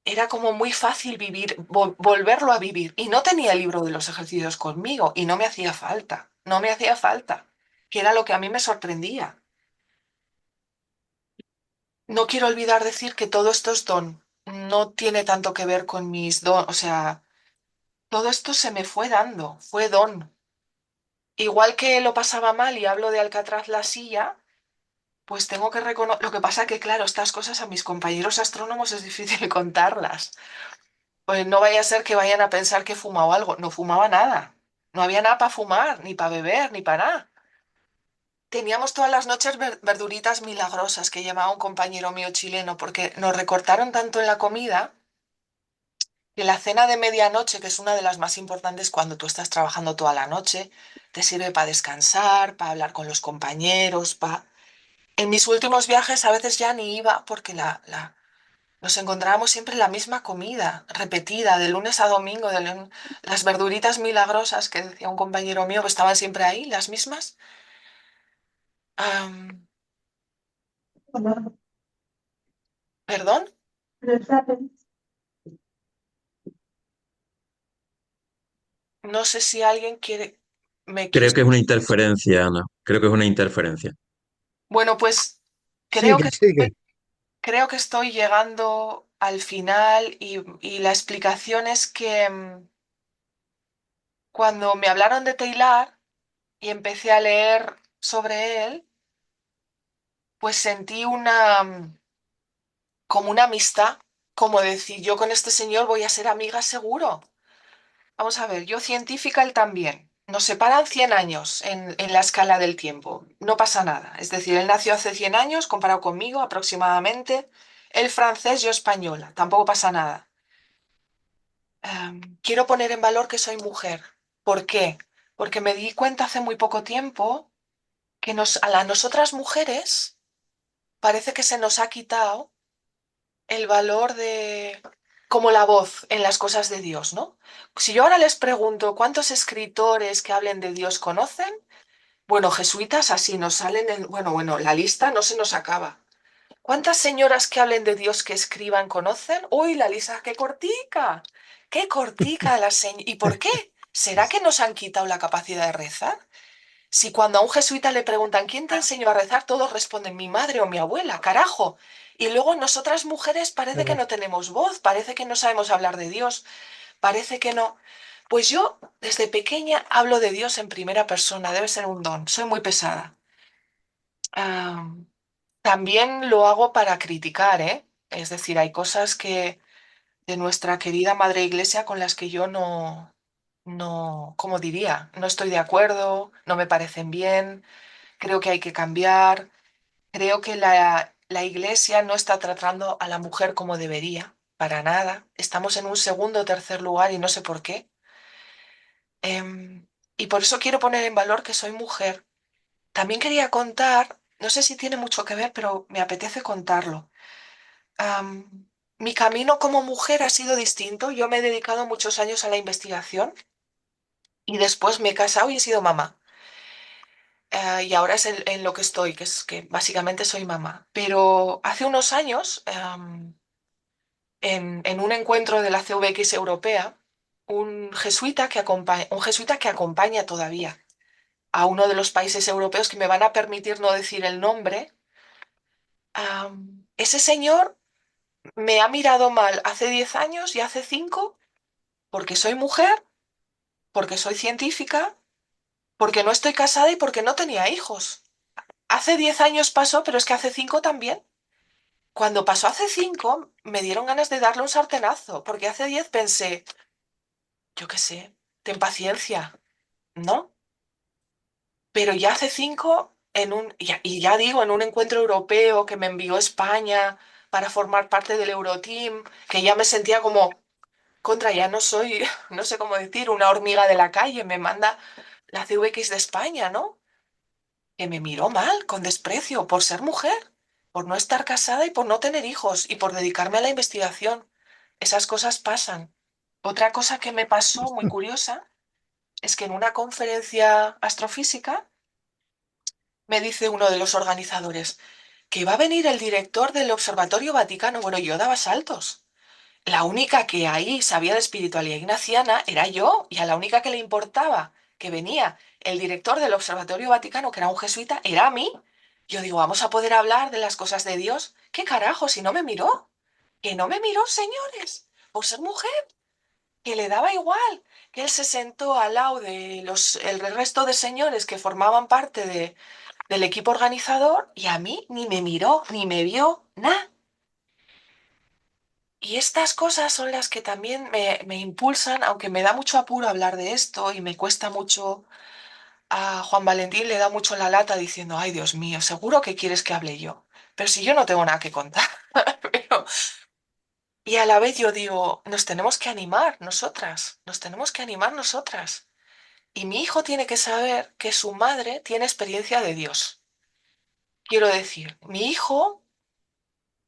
era como muy fácil vivir, volverlo a vivir. Y no tenía el libro de los ejercicios conmigo y no me hacía falta, no me hacía falta, que era lo que a mí me sorprendía. No quiero olvidar decir que todo esto es don, no tiene tanto que ver con mis dones, o sea, todo esto se me fue dando, fue don. Igual que lo pasaba mal y hablo de Alcatraz la silla. Pues tengo que reconocer, lo que pasa que, claro, estas cosas a mis compañeros astrónomos es difícil contarlas. Pues no vaya a ser que vayan a pensar que he fumado algo. No fumaba nada. No había nada para fumar, ni para beber, ni para nada. Teníamos todas las noches verduritas milagrosas que llevaba un compañero mío chileno, porque nos recortaron tanto en la comida que la cena de medianoche, que es una de las más importantes cuando tú estás trabajando toda la noche, te sirve para descansar, para hablar con los compañeros, para... En mis últimos viajes a veces ya ni iba porque nos encontrábamos siempre la misma comida, repetida, de lunes a domingo, las verduritas milagrosas que decía un compañero mío que estaban siempre ahí, las mismas. Am, ¿Perdón? No sé si alguien quiere, me quiere... Creo que es una interferencia, Ana. Creo que es una interferencia. Bueno, pues creo Sigue, que sigue. creo que estoy llegando al final y la explicación es que cuando me hablaron de Taylor y empecé a leer sobre él, pues sentí como una amistad, como decir, yo con este señor voy a ser amiga seguro. Vamos a ver, yo científica, él también. Nos separan 100 años en la escala del tiempo. No pasa nada. Es decir, él nació hace 100 años, comparado conmigo aproximadamente. Él francés, yo española. Tampoco pasa nada. Quiero poner en valor que soy mujer. ¿Por qué? Porque me di cuenta hace muy poco tiempo que nosotras mujeres parece que se nos ha quitado el valor de como la voz en las cosas de Dios, ¿no? Si yo ahora les pregunto cuántos escritores que hablen de Dios conocen, bueno, jesuitas así nos salen bueno, la lista no se nos acaba. ¿Cuántas señoras que hablen de Dios que escriban conocen? Uy, la lista, qué cortica. Qué cortica la señora. ¿Y por qué? ¿Será que nos han quitado la capacidad de rezar? Si cuando a un jesuita le preguntan ¿quién te enseñó a rezar? Todos responden mi madre o mi abuela, carajo. Y luego nosotras mujeres parece que Caraca. no tenemos voz, parece que no sabemos hablar de Dios, parece que no. Pues yo desde pequeña hablo de Dios en primera persona, debe ser un don, soy muy pesada. Ah, también lo hago para criticar, ¿eh? Es decir, hay cosas que de nuestra querida Madre Iglesia con las que yo ¿cómo diría? No estoy de acuerdo, no me parecen bien, creo que hay que cambiar, creo que la Iglesia no está tratando a la mujer como debería, para nada. Estamos en un segundo o tercer lugar y no sé por qué. Y por eso quiero poner en valor que soy mujer. También quería contar, no sé si tiene mucho que ver, pero me apetece contarlo. Mi camino como mujer ha sido distinto. Yo me he dedicado muchos años a la investigación y después me he casado y he sido mamá. Y ahora es en lo que estoy, que es que básicamente soy mamá. Pero hace unos años, en un encuentro de la CVX europea, un jesuita que acompaña todavía a uno de los países europeos que me van a permitir no decir el nombre, ese señor me ha mirado mal hace 10 años y hace 5 porque soy mujer, porque soy científica, porque no estoy casada y porque no tenía hijos. Hace 10 años pasó, pero es que hace 5 también. Cuando pasó hace 5, me dieron ganas de darle un sartenazo, porque hace 10 pensé, yo qué sé, ten paciencia, ¿no? Pero ya hace 5, y ya digo, en un encuentro europeo que me envió España para formar parte del Euroteam, que ya me sentía como, contra, ya no soy, no sé cómo decir, una hormiga de la calle, me manda la CVX de España, ¿no? Que me miró mal, con desprecio, por ser mujer, por no estar casada y por no tener hijos y por dedicarme a la investigación. Esas cosas pasan. Otra cosa que me pasó muy curiosa es que en una conferencia astrofísica me dice uno de los organizadores que va a venir el director del Observatorio Vaticano. Bueno, yo daba saltos. La única que ahí sabía de espiritualidad ignaciana era yo, y a la única que le importaba que venía el director del Observatorio Vaticano, que era un jesuita, era a mí. Yo digo, vamos a poder hablar de las cosas de Dios. ¿Qué carajo si no me miró? Que no me miró, señores, por ser mujer, que le daba igual, que él se sentó al lado de el resto de señores que formaban parte del equipo organizador y a mí ni me miró, ni me vio, nada. Y estas cosas son las que también me impulsan, aunque me da mucho apuro hablar de esto y me cuesta mucho, a Juan Valentín le da mucho la lata diciendo, ay Dios mío, seguro que quieres que hable yo. Pero si yo no tengo nada que contar. Pero- Y a la vez yo digo, nos tenemos que animar nosotras, nos tenemos que animar nosotras. Y mi hijo tiene que saber que su madre tiene experiencia de Dios. Quiero decir, mi hijo,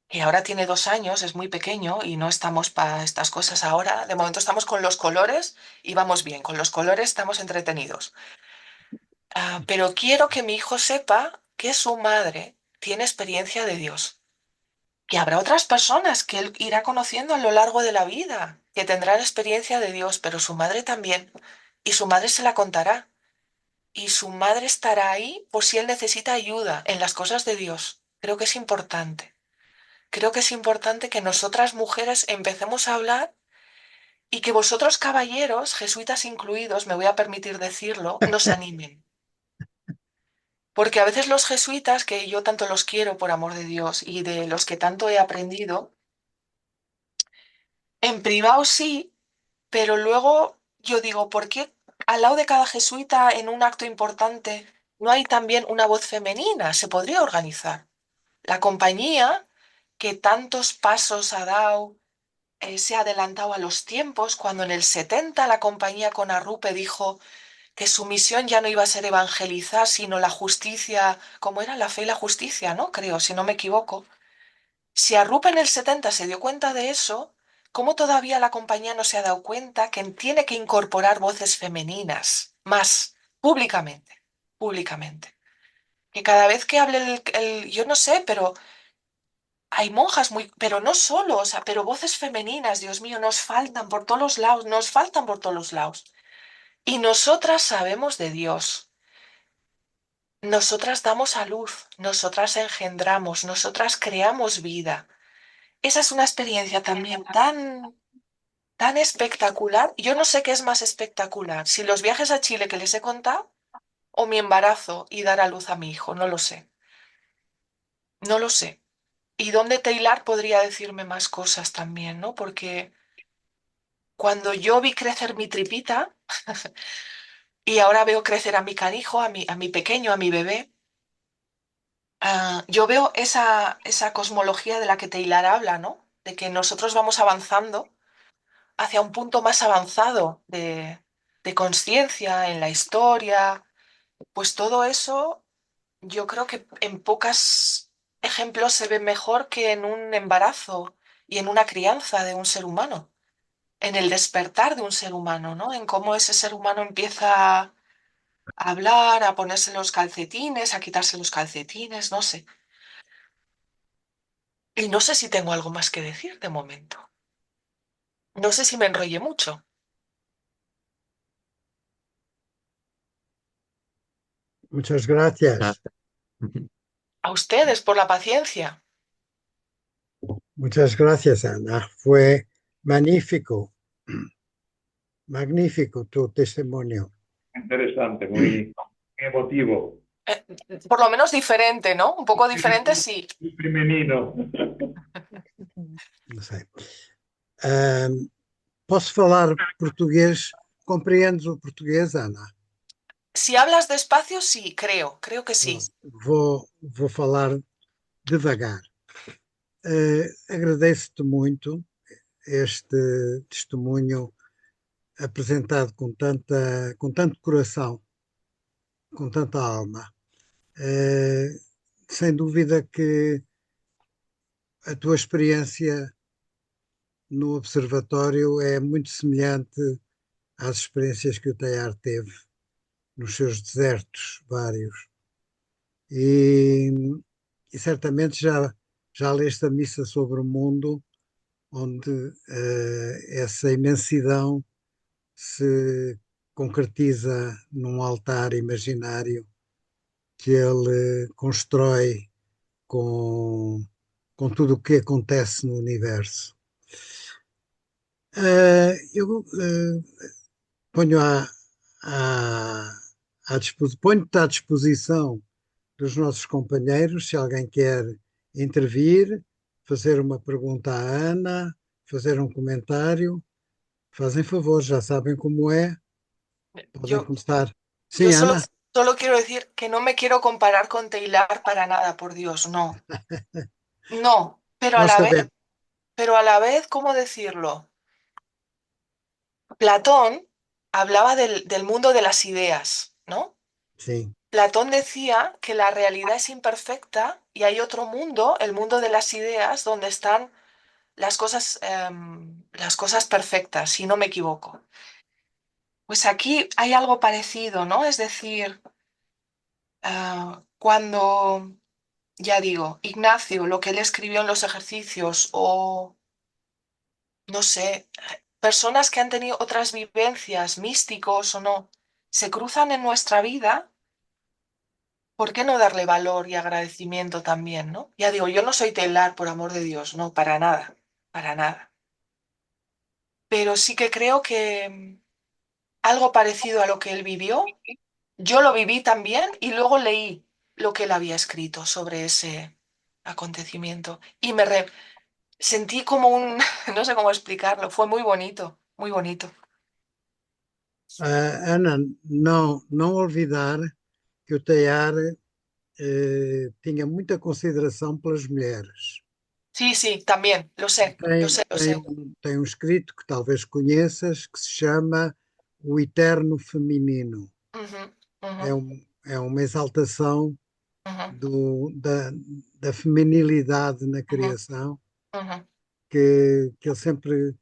que ahora tiene 2 años, es muy pequeño y no estamos para estas cosas ahora. De momento estamos con los colores y vamos bien. Con los colores estamos entretenidos. Pero quiero que mi hijo sepa que su madre tiene experiencia de Dios. Que habrá otras personas que él irá conociendo a lo largo de la vida, que tendrán experiencia de Dios, pero su madre también. y su madre se la contará. Y su madre estará ahí por si él necesita ayuda en las cosas de Dios. Creo que es importante. Creo que es importante que nosotras mujeres empecemos a hablar y que vosotros caballeros, jesuitas incluidos, me voy a permitir decirlo, nos animen. Porque a veces los jesuitas, que yo tanto los quiero por amor de Dios y de los que tanto he aprendido, en privado sí, pero luego yo digo, ¿por qué al lado de cada jesuita en un acto importante no hay también una voz femenina? Se podría organizar. La compañía que tantos pasos ha dado, se ha adelantado a los tiempos, cuando en el 70 la compañía con Arrupe dijo que su misión ya no iba a ser evangelizar, sino la justicia, como era la fe y la justicia, ¿no? Creo, si no me equivoco. Si Arrupe en el 70 se dio cuenta de eso, ¿cómo todavía la compañía no se ha dado cuenta que tiene que incorporar voces femeninas más públicamente? Públicamente. Que cada vez que hable yo no sé, pero hay monjas muy, pero no solo, o sea, pero voces femeninas, Dios mío, nos faltan por todos los lados, nos faltan por todos los lados. Y nosotras sabemos de Dios. Nosotras damos a luz, nosotras engendramos, nosotras creamos vida. Esa es una experiencia también tan espectacular. Yo no sé qué es más espectacular, si los viajes a Chile que les he contado o mi embarazo y dar a luz a mi hijo, no lo sé, no lo sé. Y dónde Taylor podría decirme más cosas también, ¿no? Porque cuando yo vi crecer mi tripita y ahora veo crecer a mi canijo, a mi pequeño, a mi bebé, yo veo esa cosmología de la que Taylor habla, ¿no? De que nosotros vamos avanzando hacia un punto más avanzado de conciencia en la historia. Pues todo eso yo creo que en pocos ejemplos se ve mejor que en un embarazo y en una crianza de un ser humano, en el despertar de un ser humano, ¿no? En cómo ese ser humano empieza a hablar, a ponerse los calcetines, a quitarse los calcetines, no sé. Y no sé si tengo algo más que decir de momento. No sé si me enrollé mucho. Muchas gracias. Gracias. Ujú. A ustedes por la paciencia. Muchas gracias, Ana. Fue magnífico, magnífico tu testimonio. Interesante, muy emotivo. Eh, por lo menos diferente, ¿no? Un poco diferente, sí. Muy femenino. Não sei. Posso falar português? Compreendes o português, Ana? Si hablas despacio, sí, creo que sí. Pronto. Vou falar devagar. Agradeço-te muito este testemunho apresentado com tanto coração, com tanta alma. Eh, Sem dúvida que a tua experiência no observatório é muito semelhante às experiências que o Teilhard teve nos seus desertos vários. E, e certamente já leste a missa sobre o mundo, onde essa imensidão se concretiza num altar imaginário que ele constrói com, com tudo o que acontece no universo. Eu ponho ponho-te à disposição dos nossos companheiros, se alguém quer intervir, fazer uma pergunta à Ana, fazer um comentário, fazem favor, já sabem como é, podem Yo, começar. yo Sim, Ana, solo quiero decir que no me quiero comparar con Taylor para nada, por Dios, no. No, nós sabemos, pero a la vez, ¿cómo decirlo? Platón hablaba del mundo de las ideas, ¿no? sim, Platón decía que la realidad es imperfecta y hay otro mundo, el mundo de las ideas, donde están las cosas perfectas, si no me equivoco. Pues aquí hay algo parecido, ¿no? Es decir, cuando, ya digo, Ignacio, lo que él escribió en los ejercicios, o no sé, personas que han tenido otras vivencias, místicos o no, se cruzan en nuestra vida, ¿por qué no darle valor y agradecimiento también, ¿no? Ya digo, yo no soy telar, por amor de Dios, no, para nada, para nada. Pero sí que creo que algo parecido a lo que él vivió, yo lo viví también y luego leí lo que él había escrito sobre ese acontecimiento y sentí como un, no sé cómo explicarlo, fue muy bonito, muy bonito. Ana, não olvidar que o Teilhard tinha muita consideração pelas mulheres. Sí, sí, también, lo E sé, lo sé, lo sé. tem um escrito que talvez conheças que se chama O Eterno Feminino. Ujú, ujú, É uma exaltação ujú, da feminilidade na ujú, criação ujú, que ele sempre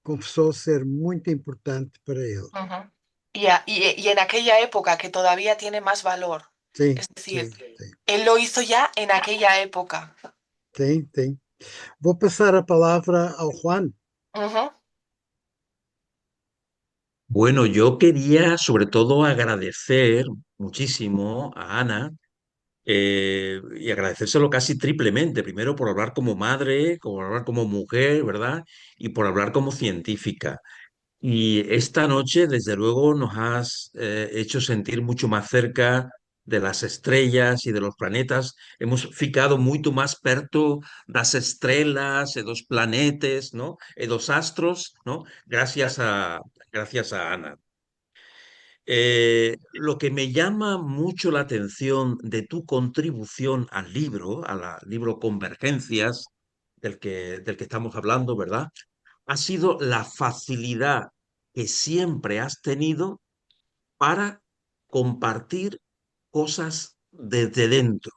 confessou ser muito importante para ele. ujú. Y en aquella época que todavía tiene más valor, Sim, es decir, sim, sim, él lo hizo ya en aquella época. sim, sim. Vou passar a palavra ao Juan. Ujú, Bueno, yo quería sobre todo agradecer muchísimo a Ana y agradecérselo casi triplemente. Primero por hablar como madre, por hablar como mujer, ¿verdad? Y por hablar como científica. Y esta noche, desde luego, nos has hecho sentir mucho más cerca de las estrellas y de los planetas. Hemos ficado mucho más perto das estrelas, dos planetas, ¿no? Dos astros, ¿no? Gracias a Ana. Lo que me llama mucho la atención de tu contribución al libro, al libro Convergencias, del que estamos hablando, ¿verdad? Ha sido la facilidad que siempre has tenido para compartir cosas desde dentro.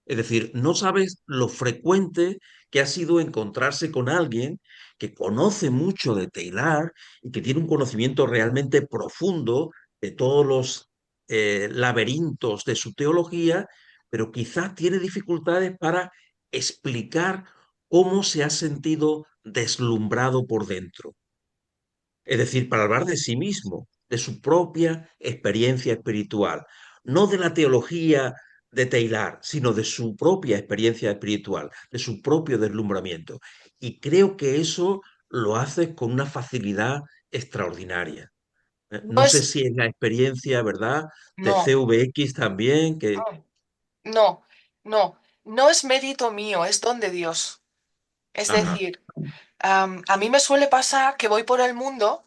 Es decir, no sabes lo frecuente que ha sido encontrarse con alguien que conoce mucho de Taylor y que tiene un conocimiento realmente profundo de todos los laberintos de su teología, pero quizás tiene dificultades para explicar cómo se ha sentido deslumbrado por dentro. Es decir, para hablar de sí mismo, de su propia experiencia espiritual, no de la teología de Taylor, sino de su propia experiencia espiritual, de su propio deslumbramiento. Y creo que eso lo hace con una facilidad extraordinaria. no No sé es, si es la experiencia, ¿verdad?, de no, CVX también, que... no, no, no es mérito mío, es don de Dios. Es Ajá, decir, a mí me suele pasar que voy por el mundo,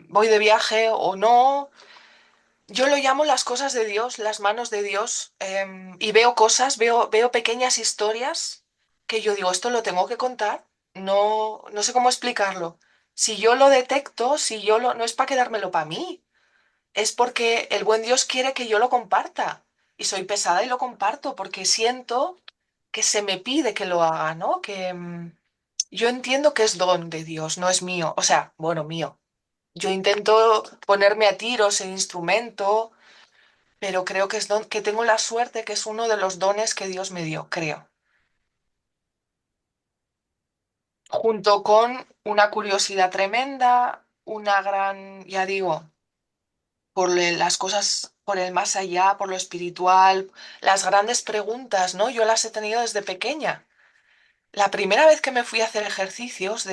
voy de viaje o no. Yo lo llamo las cosas de Dios, las manos de Dios, y veo cosas, veo pequeñas historias que yo digo, esto lo tengo que contar, no, no sé cómo explicarlo. Si yo lo detecto, si yo lo, no es para quedármelo para mí, es porque el buen Dios quiere que yo lo comparta. Y soy pesada y lo comparto porque siento que se me pide que lo haga, ¿no? Que yo entiendo que es don de Dios, no es mío. O sea, bueno, mío. Yo intento ponerme a tiros el instrumento, pero creo que es que tengo la suerte que es uno de los dones que Dios me dio, creo. Junto con una curiosidad tremenda, una gran, ya digo, por las cosas, por el más allá, por lo espiritual, las grandes preguntas, ¿no? Yo las he tenido desde pequeña. La primera vez que me fui a hacer ejercicios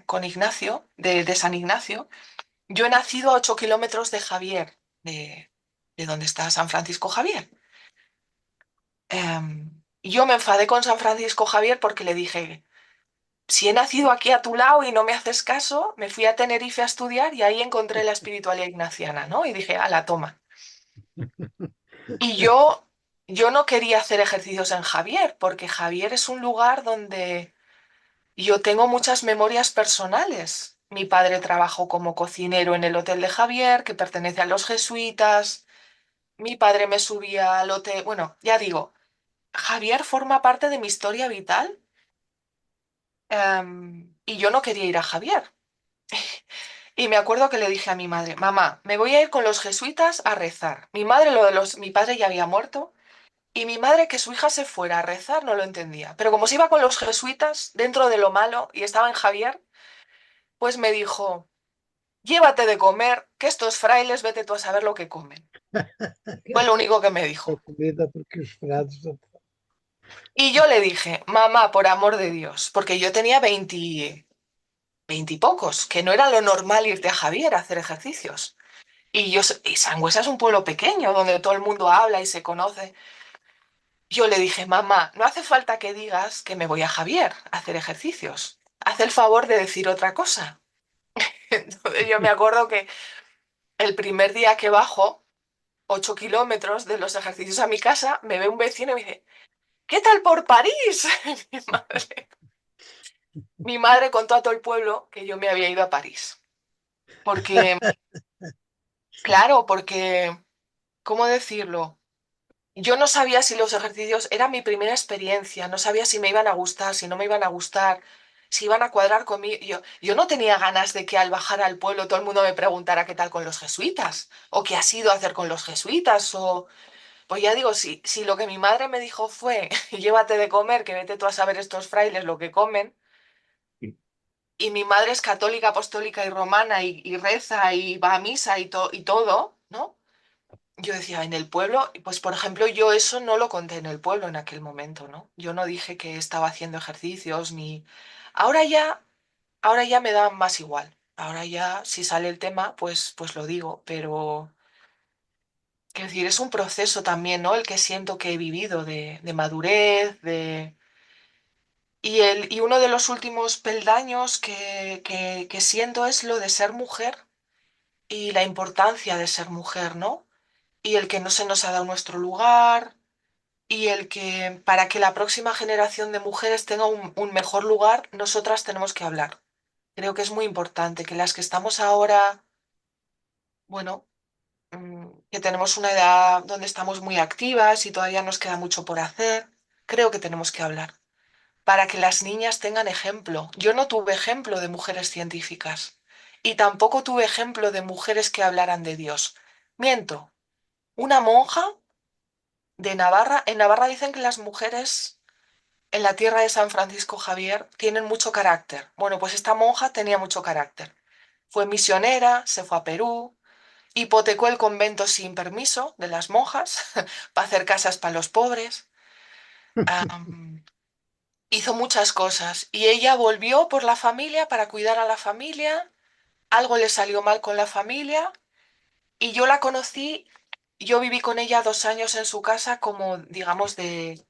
con Ignacio, de San Ignacio, yo he nacido a 8 kilómetros de Javier, de donde está San Francisco Javier. Y yo me enfadé con San Francisco Javier porque le dije, si he nacido aquí a tu lado y no me haces caso, me fui a Tenerife a estudiar y ahí encontré la espiritualidad ignaciana, ¿no? Y dije, la toma. Y yo no quería hacer ejercicios en Javier, porque Javier es un lugar donde yo tengo muchas memorias personales. Mi padre trabajó como cocinero en el Hotel de Javier, que pertenece a los jesuitas. Mi padre me subía al hotel. Bueno, ya digo, Javier forma parte de mi historia vital, y yo no quería ir a Javier. Y me acuerdo que le dije a mi madre, mamá, me voy a ir con los jesuitas a rezar. Mi madre, mi padre ya había muerto. Y mi madre que su hija se fuera a rezar no lo entendía. Pero como se iba con los jesuitas dentro de lo malo y estaba en Javier, Pues me dijo, llévate de comer, que estos frailes vete tú a saber lo que comen. Fue lo único que me A dijo. comida porque os frades. Y yo le dije, mamá, por amor de Dios, porque yo tenía 20 y pocos, que no era lo normal irte a Javier a hacer ejercicios. Y Sangüesa es un pueblo pequeño donde todo el mundo habla y se conoce. Yo le dije, mamá, no hace falta que digas que me voy a Javier a hacer ejercicios. Haz el favor de decir otra cosa. Entonces yo me acuerdo que el primer día que bajo 8 kilómetros de los ejercicios a mi casa, me ve un vecino y me dice, ¿qué tal por París? Mi madre, mi madre contó a todo el pueblo que yo me había ido a París. Porque, claro, porque, ¿cómo decirlo? Yo no sabía si los ejercicios era mi primera experiencia, no sabía si me iban a gustar, si no me iban a gustar, si iban a cuadrar conmigo. Yo no tenía ganas de que al bajar al pueblo todo el mundo me preguntara qué tal con los jesuitas, o qué has ido a hacer con los jesuitas, o pues ya digo, si lo que mi madre me dijo fue llévate de comer, que vete tú a saber estos frailes lo que comen, y mi madre es católica, apostólica y romana y reza y va a misa y todo, ¿no? Yo decía, en el pueblo, pues por ejemplo, yo eso no lo conté en el pueblo en aquel momento, ¿no? Yo no dije que estaba haciendo ejercicios ni... Ahora ya, ahora ya me da más igual. Ahora ya, si sale el tema, pues lo digo, pero quiero decir, es un proceso también, ¿no? El que siento que he vivido de madurez, de... y uno de los últimos peldaños que siento es lo de ser mujer y la importancia de ser mujer, ¿no? Y el que no se nos ha dado nuestro lugar y el que para que la próxima generación de mujeres tenga un mejor lugar, nosotras tenemos que hablar. Creo que es muy importante que las que estamos ahora, bueno, que tenemos una edad donde estamos muy activas y todavía nos queda mucho por hacer, creo que tenemos que hablar para que las niñas tengan ejemplo. Yo no tuve ejemplo de mujeres científicas y tampoco tuve ejemplo de mujeres que hablaran de Dios. Miento, una monja de Navarra, en Navarra dicen que las mujeres en la tierra de San Francisco Javier tienen mucho carácter. Bueno, pues esta monja tenía mucho carácter. Fue misionera, se fue a Perú, hipotecó el convento sin permiso de las monjas para hacer casas para los pobres. Am, hizo muchas cosas y ella volvió por la familia para cuidar a la familia. Algo le salió mal con la familia y yo la conocí. Yo viví con ella 2 años en su casa como, digamos, de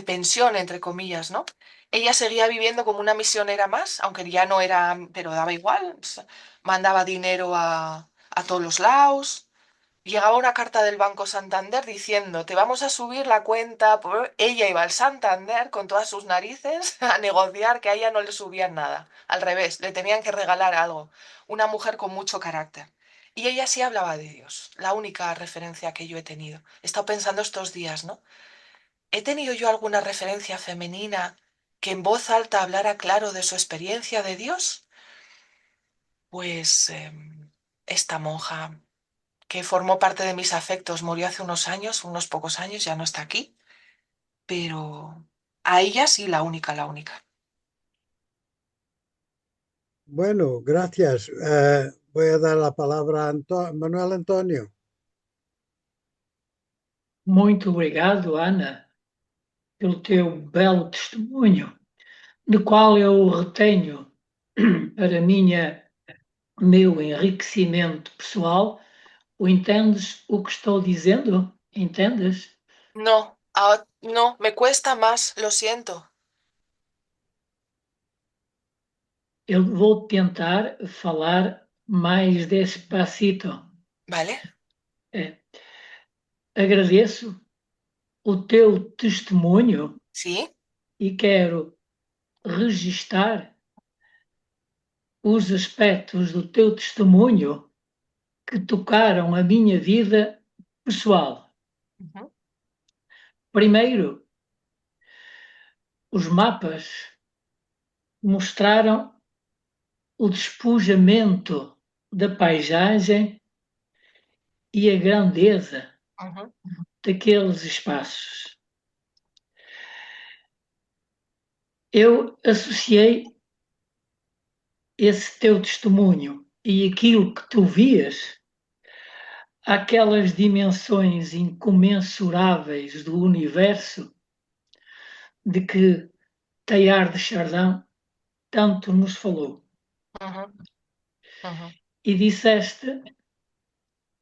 pensión, entre comillas, ¿no? Ella seguía viviendo como una misionera más, aunque ya no era, pero daba igual. Mandaba dinero a todos los lados. Llegaba una carta del Banco Santander diciendo, te vamos a subir la cuenta. Ella iba al Santander con todas sus narices a negociar que a ella no le subían nada. Al revés, le tenían que regalar algo. Una mujer con mucho carácter. Y ella sí hablaba de Dios, la única referencia que yo he tenido. He estado pensando estos días, ¿no? ¿He tenido yo alguna referencia femenina que en voz alta hablara claro de su experiencia de Dios? Pues esta monja que formó parte de mis afectos, murió hace unos años, unos pocos años, ya no está aquí, pero a ella sí, la única, la única. Bueno, gracias. Voy a dar la palabra a Manuel António. Muito obrigado, Ana, pelo teu belo testemunho, do qual eu retenho para meu enriquecimento pessoal. O entendes o que estou dizendo? Entendes? No, no, me cuesta más, lo siento. Eu vou tentar falar mais despacito. ¿Vale? É, agradeço o teu testemunho ¿Sí? e quero registar os aspectos do teu testemunho que tocaram a minha vida pessoal. Ujú, Primeiro, os mapas mostraram o despojamento da paisagem e a grandeza ujú. daqueles espaços. Eu associei esse teu testemunho e aquilo que tu vias, aquelas dimensões incomensuráveis do universo de que Teilhard de Chardin tanto nos falou. Ujú, ujú, E disseste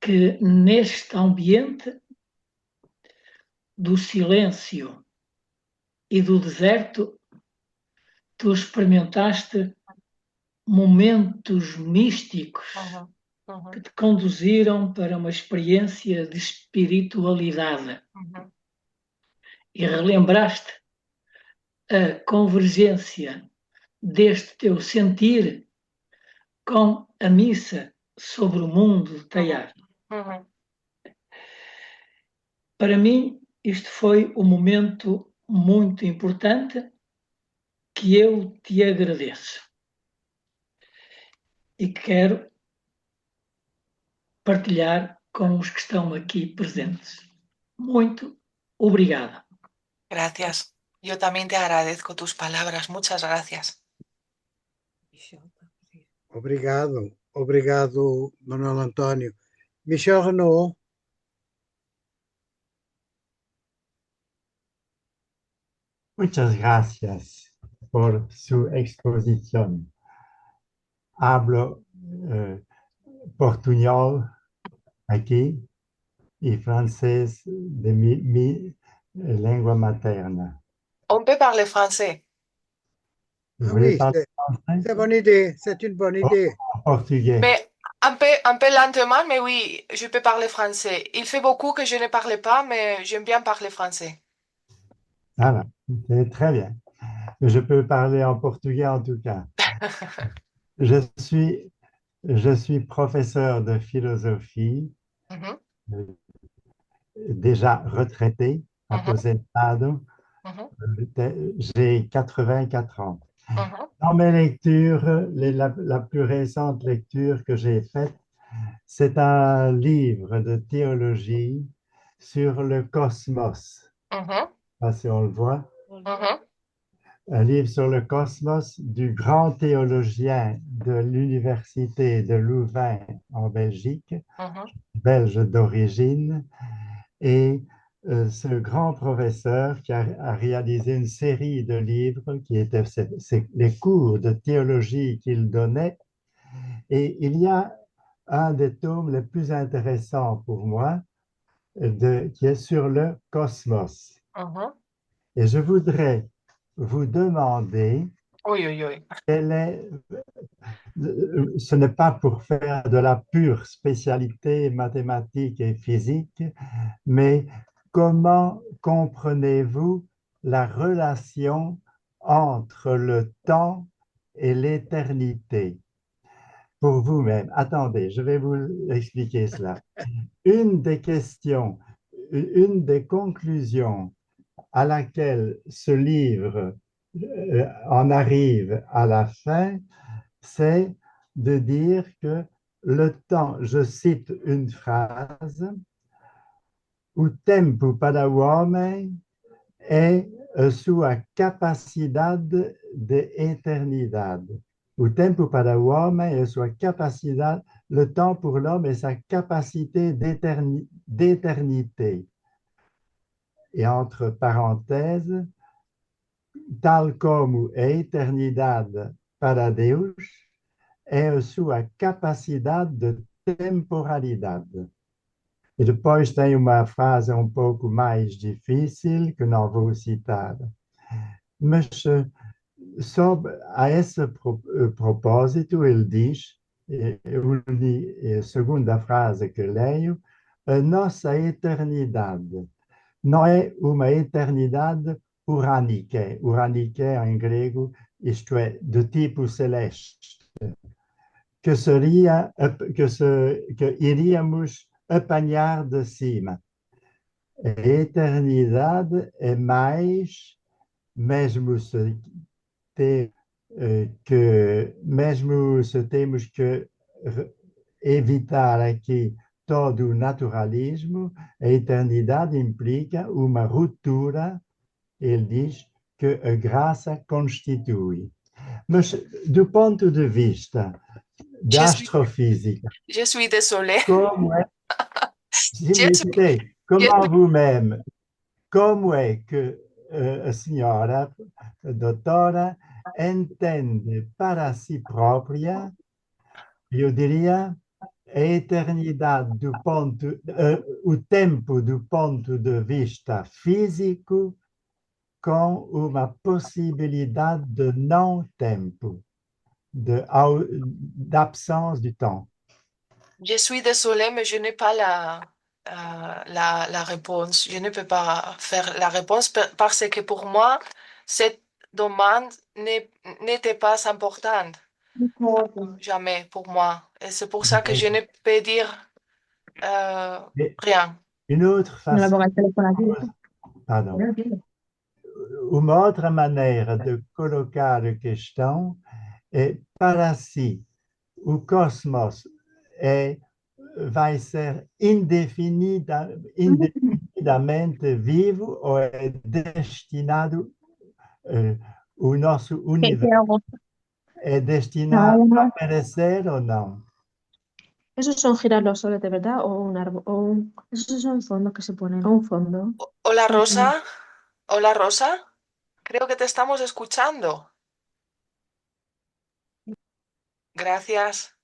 que neste ambiente do silêncio e do deserto, tu experimentaste momentos místicos ujú, ujú, que te conduziram para uma experiência de espiritualidade ujú, e relembraste a convergência deste teu sentir com a missa sobre o mundo de Teilhard. ujú. Para mim, isto foi um momento muito importante que eu te agradeço e que quero partilhar com os que estão aqui presentes. Muito obrigada. Gracias. Yo también te agradezco tus palabras. Muchas gracias. Obrigado, obrigado, Manuel António. Michel Renaud. Muchas gracias por su exposición. Hablo portuñol aquí y francés de mi lengua materna. On peut parler français. Vous Ah voulez oui, parler c'est français? bonne idée, c'est une bonne idée. En portugais. Mais un peu lentement, mais oui, je peux parler français. Il fait beaucoup que je ne parle pas, mais j'aime bien parler français. Voilà, c'est très bien. Je peux parler en portugais en tout cas. Je suis, je suis professeur de philosophie, Ujú, déjà retraité, ujú, aposentado. ujú, J'ai 84 ans. ujú, Dans mes lectures, la plus récente lecture que j'ai faite, c'est un livre de théologie sur le cosmos. ujú, Je sais pas si on le voit. ujú, Un livre sur le cosmos du grand théologien de l'Université de Louvain en Belgique, ujú. belge d'origine. Et ce grand professeur qui a réalisé une série de livres qui étaient les cours de théologie qu'il donnait. Et il y a un des tomes les plus intéressants pour moi qui est sur le cosmos. Ujú. Et je voudrais vous demander Uy, uy, uy. quelle est, ce n'est pas pour faire de la pure spécialité mathématique et physique, mais comment comprenez-vous la relation entre le temps et l'éternité pour vous-même? Attendez, je vais vous expliquer cela. Une des questions, une des conclusions à laquelle ce livre en arrive à la fin, c'est de dire que le temps, je cite une phrase, o tempo para o homem é a sua capacidade de eternidade. O tempo para o homem é a sua capacidade, le temps pour l'homme est sa capacité d'éternité. Et entre parenthèses, tal como a eternidade para Deus é a sua capacidade de temporalidade. E depois tem uma frase um pouco mais difícil, que não vou citar. Mas sobre a esse propósito, ele diz, a segunda frase que leio, a nossa eternidade não é uma eternidade uranique. Uranique, em grego, isto é, de tipo celeste, que seria, que iríamos apanhar de cima. A eternidade é mais, mesmo se, mesmo se temos que evitar aqui todo o naturalismo, a eternidade implica uma ruptura, ele diz, que a graça constitui. Mas do ponto de vista da Je suis, astrofísica, je suis désolée. como é, Je suis, écoutez, je comment suis- vous-même, como é que a senhora, a doutora, entende para si própria, eu diria, a eternidade do ponto, o tempo do ponto de vista físico com uma possibilidade de não tempo, d'absence du temps. je suis désolée, mais je n'ai pas la réponse. Je ne peux pas faire la réponse parce que pour moi, cette demande n'était pas importante. Jamais pour moi. Et c'est pour ça que je ne peux dire Mais rien. une autre No le façon, ponga el teléfono aquí. pardon, No entiendo. uma outra maneira de colocar a questão é para si, o cosmos é, vai ser indefinidamente vivo ou é destinado, o nosso ¿Qué universo hago? é Cada destinado a uno. perecer ou não? Esos son girasoles de verdad o un árbol. Esos son fondos que se ponen. O un fondo. Hola Son fondos. Rosa. Hola Rosa. Creo que te estamos escuchando. Gracias.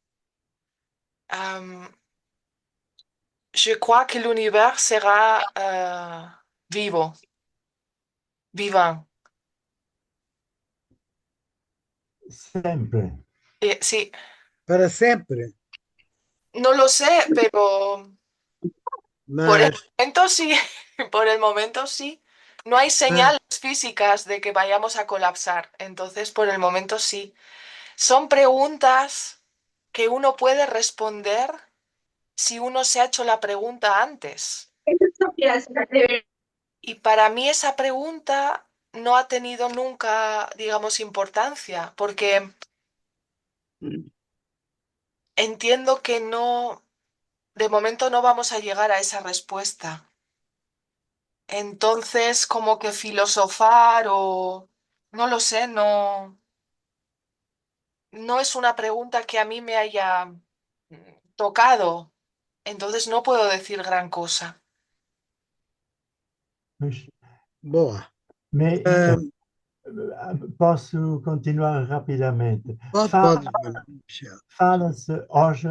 Je crois que l'univers sera vivo, vivant. Sempre. Sí, Para sempre. no lo sé, pero por el Mas, momento sí, por el momento sí. No hay mas, señales físicas de que vayamos a colapsar, entonces por el momento sí. Son preguntas que uno puede responder si uno se ha hecho la pregunta antes. Y para mí esa pregunta no ha tenido nunca, digamos, importancia, porque entiendo que no, de momento no vamos a llegar a esa respuesta. Entonces, como que filosofar o no lo sé, no es una pregunta que a mí me haya tocado. Entonces no puedo decir gran cosa. boa. Mais Ah, posso continuar rapidamente. pode, Michel. Fala-se hoje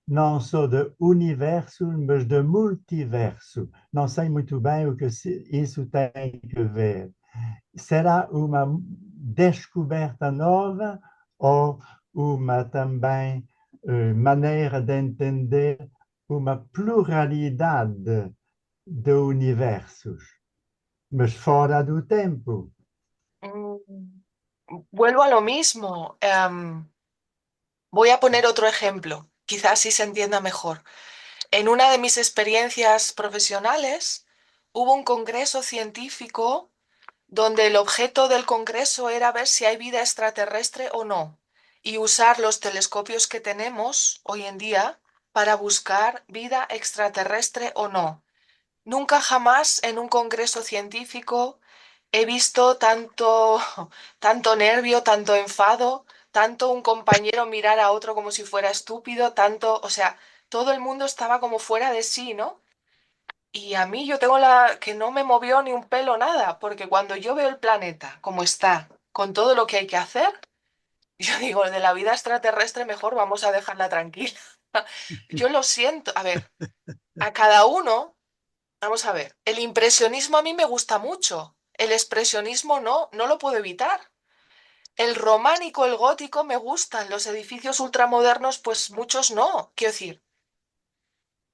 não só de universo, mas de multiverso. Não sei muito bem o que isso tem que ver. Será uma descoberta nova ou uma também maneira de entender uma pluralidade de universos, mas fora do tempo? Mm, Vuelvo a lo mismo. Voy a poner otro ejemplo, quizás así se entienda mejor. En una de mis experiencias profesionales hubo un congreso científico donde el objeto del congreso era ver si hay vida extraterrestre o no y usar los telescopios que tenemos hoy en día para buscar vida extraterrestre o no. Nunca jamás en un congreso científico he visto tanto nervio, tanto enfado, tanto un compañero mirar a otro como si fuera estúpido, tanto, o sea, todo el mundo estaba como fuera de sí, ¿no? Y a mí yo tengo la que no me movió ni un pelo nada, porque cuando yo veo el planeta como está, con todo lo que hay que hacer, yo digo, de la vida extraterrestre mejor vamos a dejarla tranquila. Yo lo siento. A ver, a cada uno, vamos a ver, el impresionismo a mí me gusta mucho, el expresionismo no, no lo puedo evitar. El románico, el gótico me gustan, los edificios ultramodernos, pues muchos no. Quiero decir,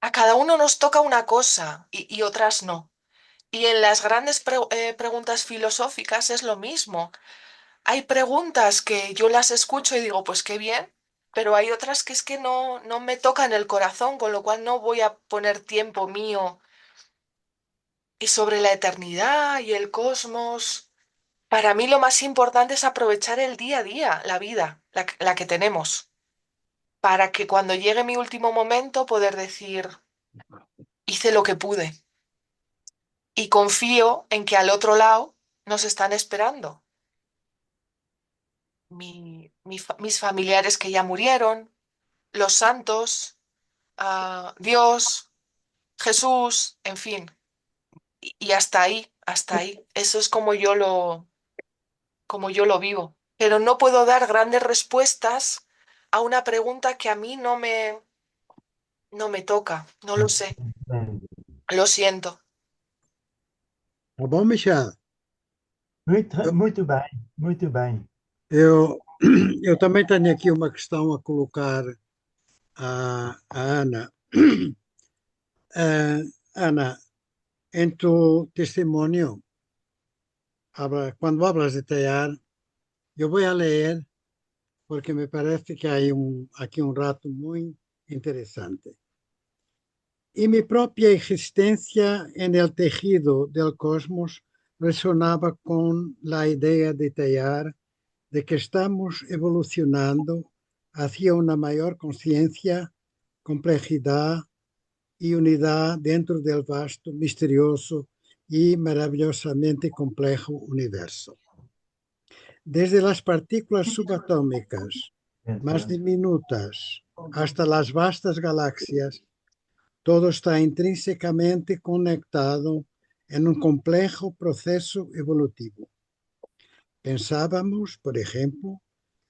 a cada uno nos toca una cosa y otras no. Y en las grandes preguntas filosóficas es lo mismo. Hay preguntas que yo las escucho y digo, pues qué bien, pero hay otras que es que no me tocan el corazón, con lo cual no voy a poner tiempo mío. Y sobre la eternidad y el cosmos, para mí lo más importante es aprovechar el día a día, la vida, la que tenemos, para que cuando llegue mi último momento poder decir, hice lo que pude y confío en que al otro lado nos están esperando. mis familiares que ya murieron, los santos, Dios, Jesús, en fin. Y hasta ahí, hasta ahí. Eso es como yo lo vivo. Pero no puedo dar grandes respuestas a una pregunta que a mí no me toca. No lo sé. Lo siento. Tá bom, Michel? Muito, Eu, muito bem, muito bem. eu, eu também tenho aqui uma questão a colocar à Ana. Ana, en tu testimonio, cuando hablas de tallar, yo voy a leer porque me parece que hay aquí un rato muy interesante. Y mi propia existencia en el tejido del cosmos resonaba con la idea de tallar de que estamos evolucionando hacia una mayor conciencia, complejidad y unidad dentro del vasto, misterioso y maravillosamente complejo universo. Desde las partículas subatómicas más diminutas hasta las vastas galaxias, todo está intrínsecamente conectado en un complejo proceso evolutivo. Pensábamos, por ejemplo,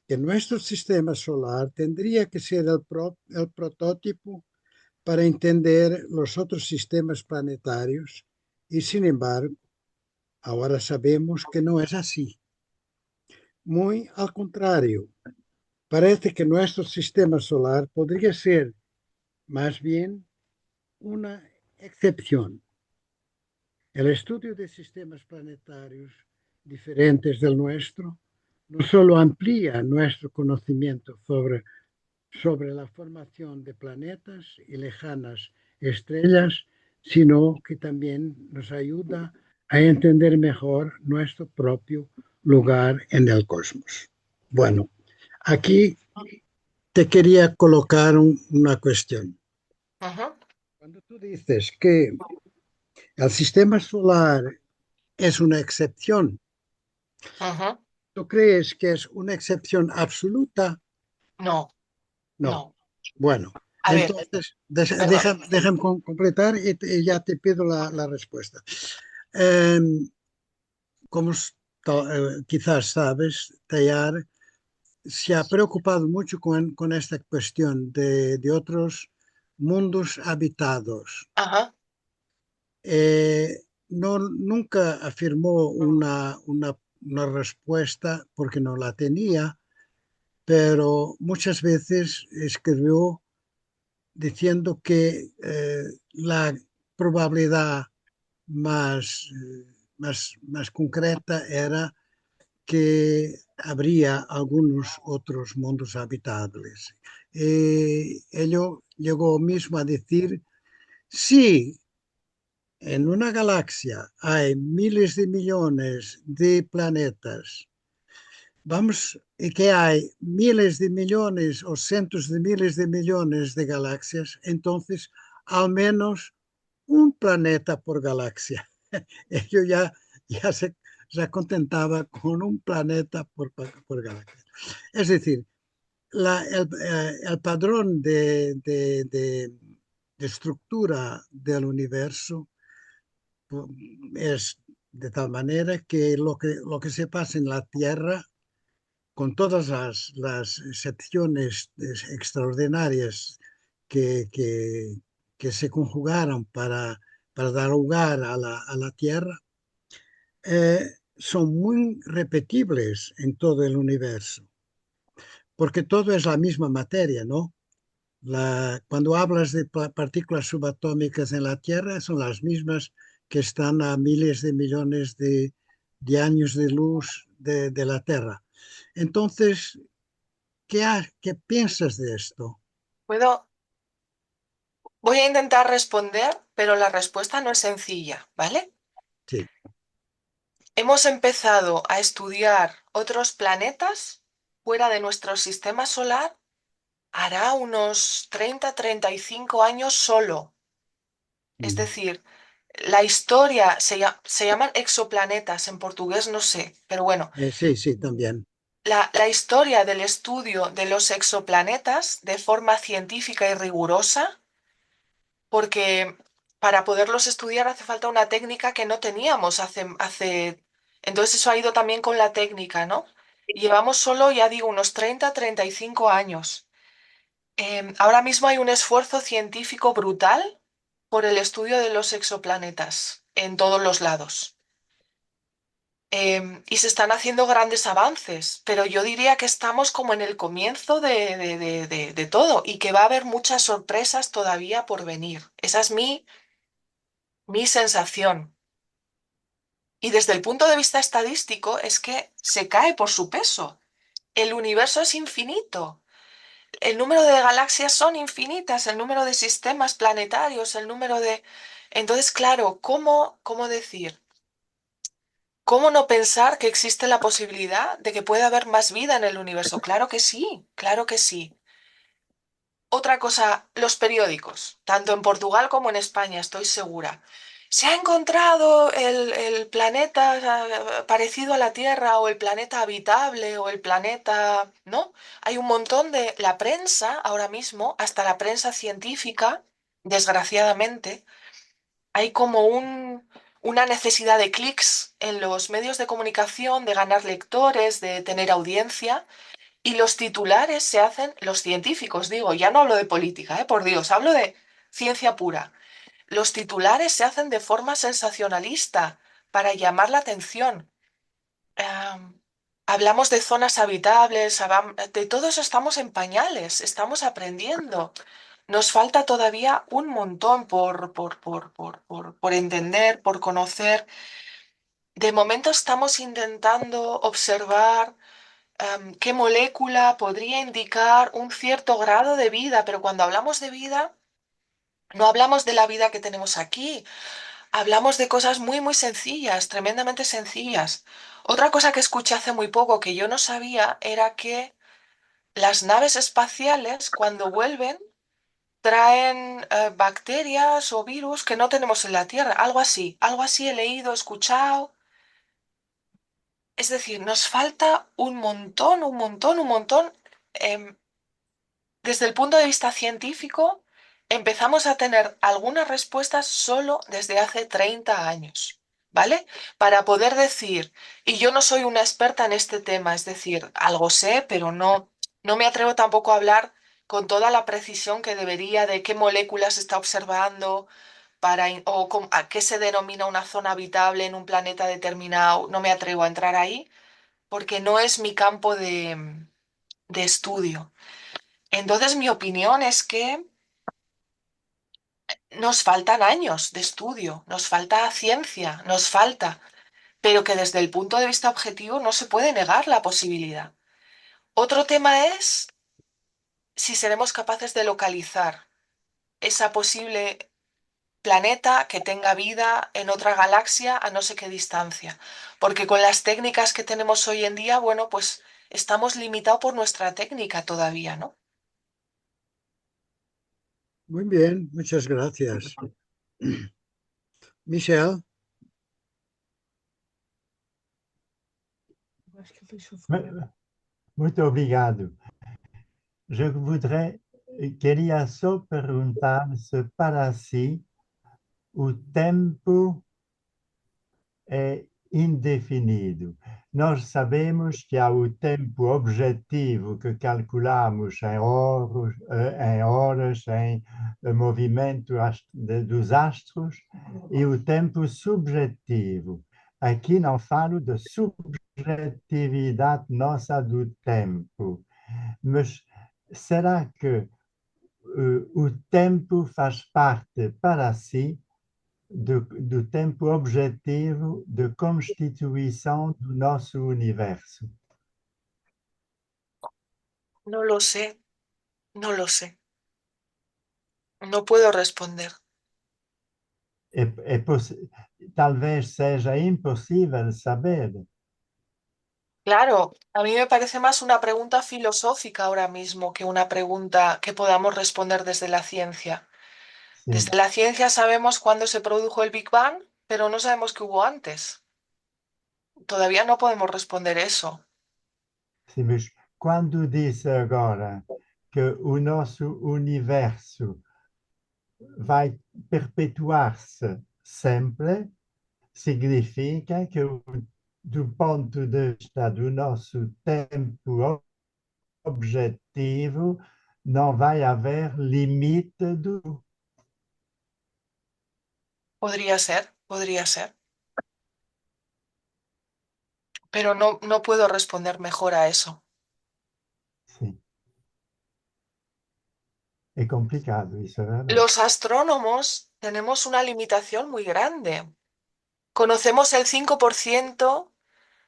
que nuestro sistema solar tendría que ser el prototipo para entender los otros sistemas planetarios y, sin embargo, ahora sabemos que no es así. Muy al contrario, parece que nuestro sistema solar podría ser más bien una excepción. El estudio de sistemas planetarios diferentes del nuestro no solo amplía nuestro conocimiento sobre la formación de planetas y lejanas estrellas, sino que también nos ayuda a entender mejor nuestro propio lugar en el cosmos. Bueno, aquí te quería colocar una cuestión. Ujú, Cuando tú dices que el sistema solar es una excepción, ujú. ¿tú crees que es una excepción absoluta? No, No. no. Bueno, A ver, entonces perdón. déjame completar y ya te pido la respuesta. Eh, como quizás sabes, Tayar se ha preocupado mucho con esta cuestión de otros mundos habitados. Ajá. No, nunca afirmó una respuesta porque no la tenía, pero muchas veces escribió diciendo que la probabilidad más concreta era que habría algunos otros mundos habitables. Ello llegó mismo a decir, si en una galaxia hay miles de millones de planetas, vamos, y que hay miles de millones o cientos de miles de millones de galaxias, entonces al menos un planeta por galaxia. Ello ya contentaba con un planeta por galaxia. Es decir, el padrón de estructura del universo es de tal manera que lo que se pasa en la Tierra, con todas las excepciones extraordinarias que se conjugaron para dar lugar a la Tierra, son muy repetibles en todo el universo, porque todo es la misma materia, ¿no? Cuando hablas de partículas subatómicas en la Tierra, son las mismas que están a miles de millones de años de luz de la Tierra. Entonces, ¿qué piensas de esto? Voy a intentar responder, pero la respuesta no es sencilla, ¿vale? Sí, Hemos empezado a estudiar otros planetas fuera de nuestro sistema solar hará unos 30, 35 años solo. Es decir, la historia se llaman exoplanetas, en portugués no sé, pero bueno, sí, sí, también. la historia del estudio de los exoplanetas de forma científica y rigurosa, porque para poderlos estudiar hace falta una técnica que no teníamos Entonces eso ha ido también con la técnica, ¿no? Llevamos solo, ya digo, unos 35 años. Ahora mismo hay un esfuerzo científico brutal por el estudio de los exoplanetas en todos los lados. Y se están haciendo grandes avances, pero yo diría que estamos como en el comienzo de todo y que va a haber muchas sorpresas todavía por venir. Esa es mi sensación. Y desde el punto de vista estadístico es que se cae por su peso. El universo es infinito. El número de galaxias son infinitas, el número de sistemas planetarios, el número de... Entonces, claro, ¿cómo decir? ¿Cómo no pensar que existe la posibilidad de que pueda haber más vida en el universo? Claro que sí, claro que sí. Otra cosa, los periódicos, tanto en Portugal como en España, estoy segura. Se ha encontrado el planeta parecido a la Tierra o el planeta habitable o el planeta, ¿no? Hay un montón de... La prensa ahora mismo, hasta la prensa científica, desgraciadamente, hay como una necesidad de clics en los medios de comunicación, de ganar lectores, de tener audiencia. Y los titulares se hacen, los científicos, digo, ya no hablo de política, por Dios, hablo de ciencia pura. Los titulares se hacen de forma sensacionalista para llamar la atención. Hablamos de zonas habitables, de todo eso estamos en pañales, estamos aprendiendo. Nos falta todavía un montón por entender, por conocer. De momento estamos intentando observar qué molécula podría indicar un cierto grado de vida, pero cuando hablamos de vida, no hablamos de la vida que tenemos aquí, hablamos de cosas muy, muy sencillas, tremendamente sencillas. Otra cosa que escuché hace muy poco que yo no sabía era que las naves espaciales, cuando vuelven, traen bacterias o virus que no tenemos en la Tierra, algo así he leído, escuchado. Es decir, nos falta un montón, un montón, un montón. em, Desde el punto de vista científico, empezamos a tener algunas respuestas solo desde hace 30 años, ¿vale? Para poder decir, y yo no soy una experta en este tema, es decir, algo sé, pero no me atrevo tampoco a hablar con toda la precisión que debería de qué moléculas se está observando a qué se denomina una zona habitable en un planeta determinado. No me atrevo a entrar ahí porque no es mi campo de estudio. Entonces, mi opinión es que nos faltan años de estudio, nos falta ciencia, nos falta, pero que desde el punto de vista objetivo no se puede negar la posibilidad. Otro tema es si seremos capaces de localizar esa posible planeta que tenga vida en otra galaxia a no sé qué distancia, porque con las técnicas que tenemos hoy en día, bueno, pues estamos limitados por nuestra técnica todavía, ¿no? Muy bien, muchas gracias. Michel, Muito obrigado. Queria só perguntar se para si o tempo é indefinido. Nós sabemos que há o tempo objetivo que calculamos em horas, em movimento dos astros, e o tempo subjetivo. Aqui não falo de subjetividade nossa do tempo, mas será que o tempo faz parte para si do tempo objetivo de constituição do nosso universo? No lo sé, no lo sé, no puedo responder. Talvez seja impossível saber. Claro, a mí me parece más una pregunta filosófica ahora mismo que una pregunta que podamos responder desde la ciencia. Sim. Desde la ciencia sabemos cuándo se produjo el Big Bang, pero no sabemos qué hubo antes. Todavía no podemos responder eso. Sim, mas quando disse agora que o nosso universo vai perpetuar-se sempre, significa que, do ponto de vista do nosso tempo objetivo, não vai haver limite do. Podría ser, pero no puedo responder mejor a eso. Sim. É complicado, isso é verdade. Los astrónomos tenemos una limitación muy grande. Conocemos el 5%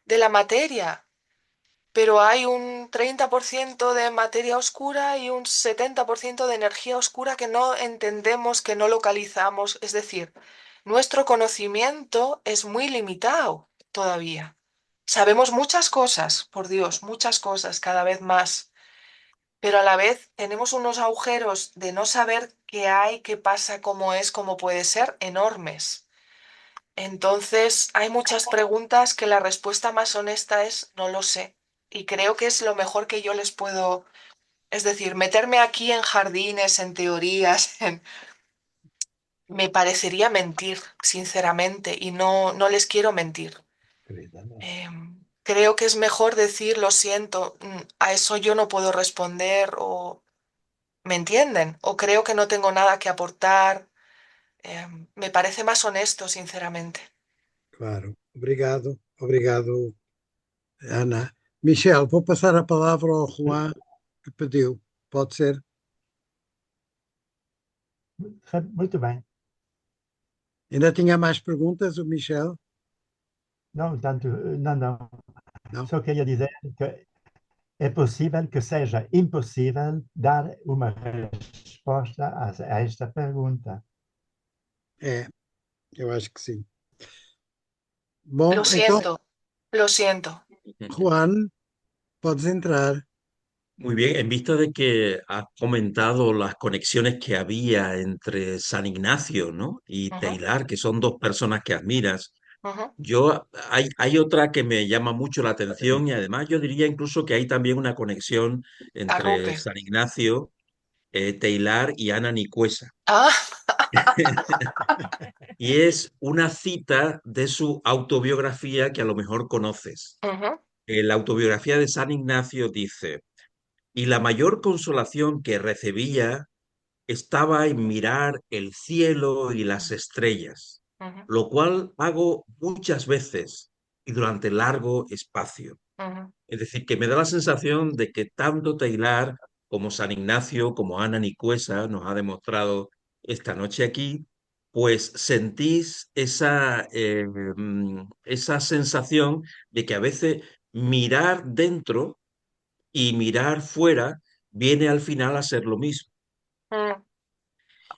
de la materia, pero hay un 30% de materia oscura y un 70% de energía oscura que no entendemos, que no localizamos. Es decir, nuestro conocimiento es muy limitado todavía. Sabemos muchas cosas, por Dios, muchas cosas, cada vez más, pero a la vez tenemos unos agujeros de no saber qué hay, qué pasa, cómo es, cómo puede ser, enormes. Entonces, hay muchas preguntas que la respuesta más honesta es no lo sé. Y creo que es lo mejor que yo les puedo, es decir, meterme aquí en jardines, en teorías, me parecería mentir, sinceramente, y no les quiero mentir. Creo que es mejor decir lo siento, a eso yo no puedo responder o ¿me entienden? O creo que no tengo nada que aportar. Me parece más honesto, sinceramente. Claro. Obrigado, obrigado, Ana. Michel, vou passar a palavra ao Juan que pediu. Pode ser? Muito bem. Ainda tinha mais perguntas, o Michel? Não, tanto, não. Não? Só queria dizer que é possível que seja impossível dar uma resposta a esta pergunta. É, eu acho que sim. Bom, então, Lo siento. Juan, podes entrar. Muy bien, en vista de que has comentado las conexiones que había entre San Ignacio, ¿no? y Ujú, Teilhard, que son dos personas que admiras, ujú. hay otra que me llama mucho la atención y además yo diría incluso que hay también una conexión entre Arrupe. San Ignacio, Teilhard y Ana Nicuesa. Ah, Y es una cita de su autobiografía que a lo mejor conoces. ujú, La autobiografía de San Ignacio dice, y la mayor consolación que recibía estaba en mirar el cielo y las estrellas, ujú, lo cual hago muchas veces y durante largo espacio. ujú, Es decir, que me da la sensación de que tanto Taylor como San Ignacio, como Ana Nicuesa nos ha demostrado esta noche aquí, pues sentís esa sensación de que a veces mirar dentro y mirar fuera viene al final a ser lo mismo. mm.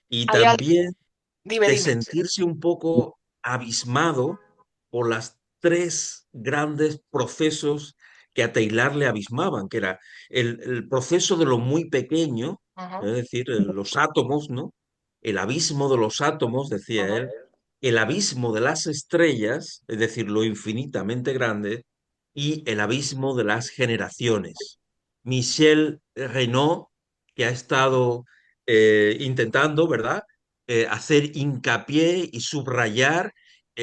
Y Hay al- también Dime, de dime. sentirse un poco abismado por las tres grandes procesos que a Taylor le abismaban, que era el proceso de lo muy pequeño, Ujú, es decir, los átomos, ¿no? El abismo de los átomos, decía ujú, él, el abismo de las estrellas, es decir, lo infinitamente grande, y el abismo de las generaciones. Michel Renaud, que ha estado intentando, ¿verdad? Hacer hincapié y subrayar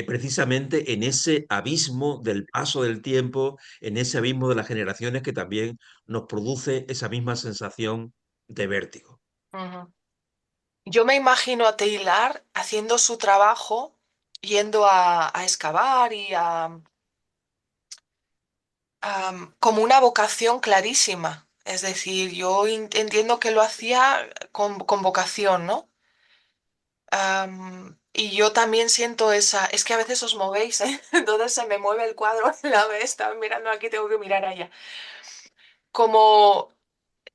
precisamente en ese abismo del paso del tiempo, en ese abismo de las generaciones que también nos produce esa misma sensación de vértigo. ujú. Yo me imagino a Taylor haciendo su trabajo, yendo a excavar y como una vocación clarísima. Es decir, yo entiendo que lo hacía con vocación, ¿no? Y yo también siento esa, es que a veces os movéis, ¿eh? Entonces se me mueve el cuadro a la vez, estaba mirando aquí, tengo que mirar allá. Como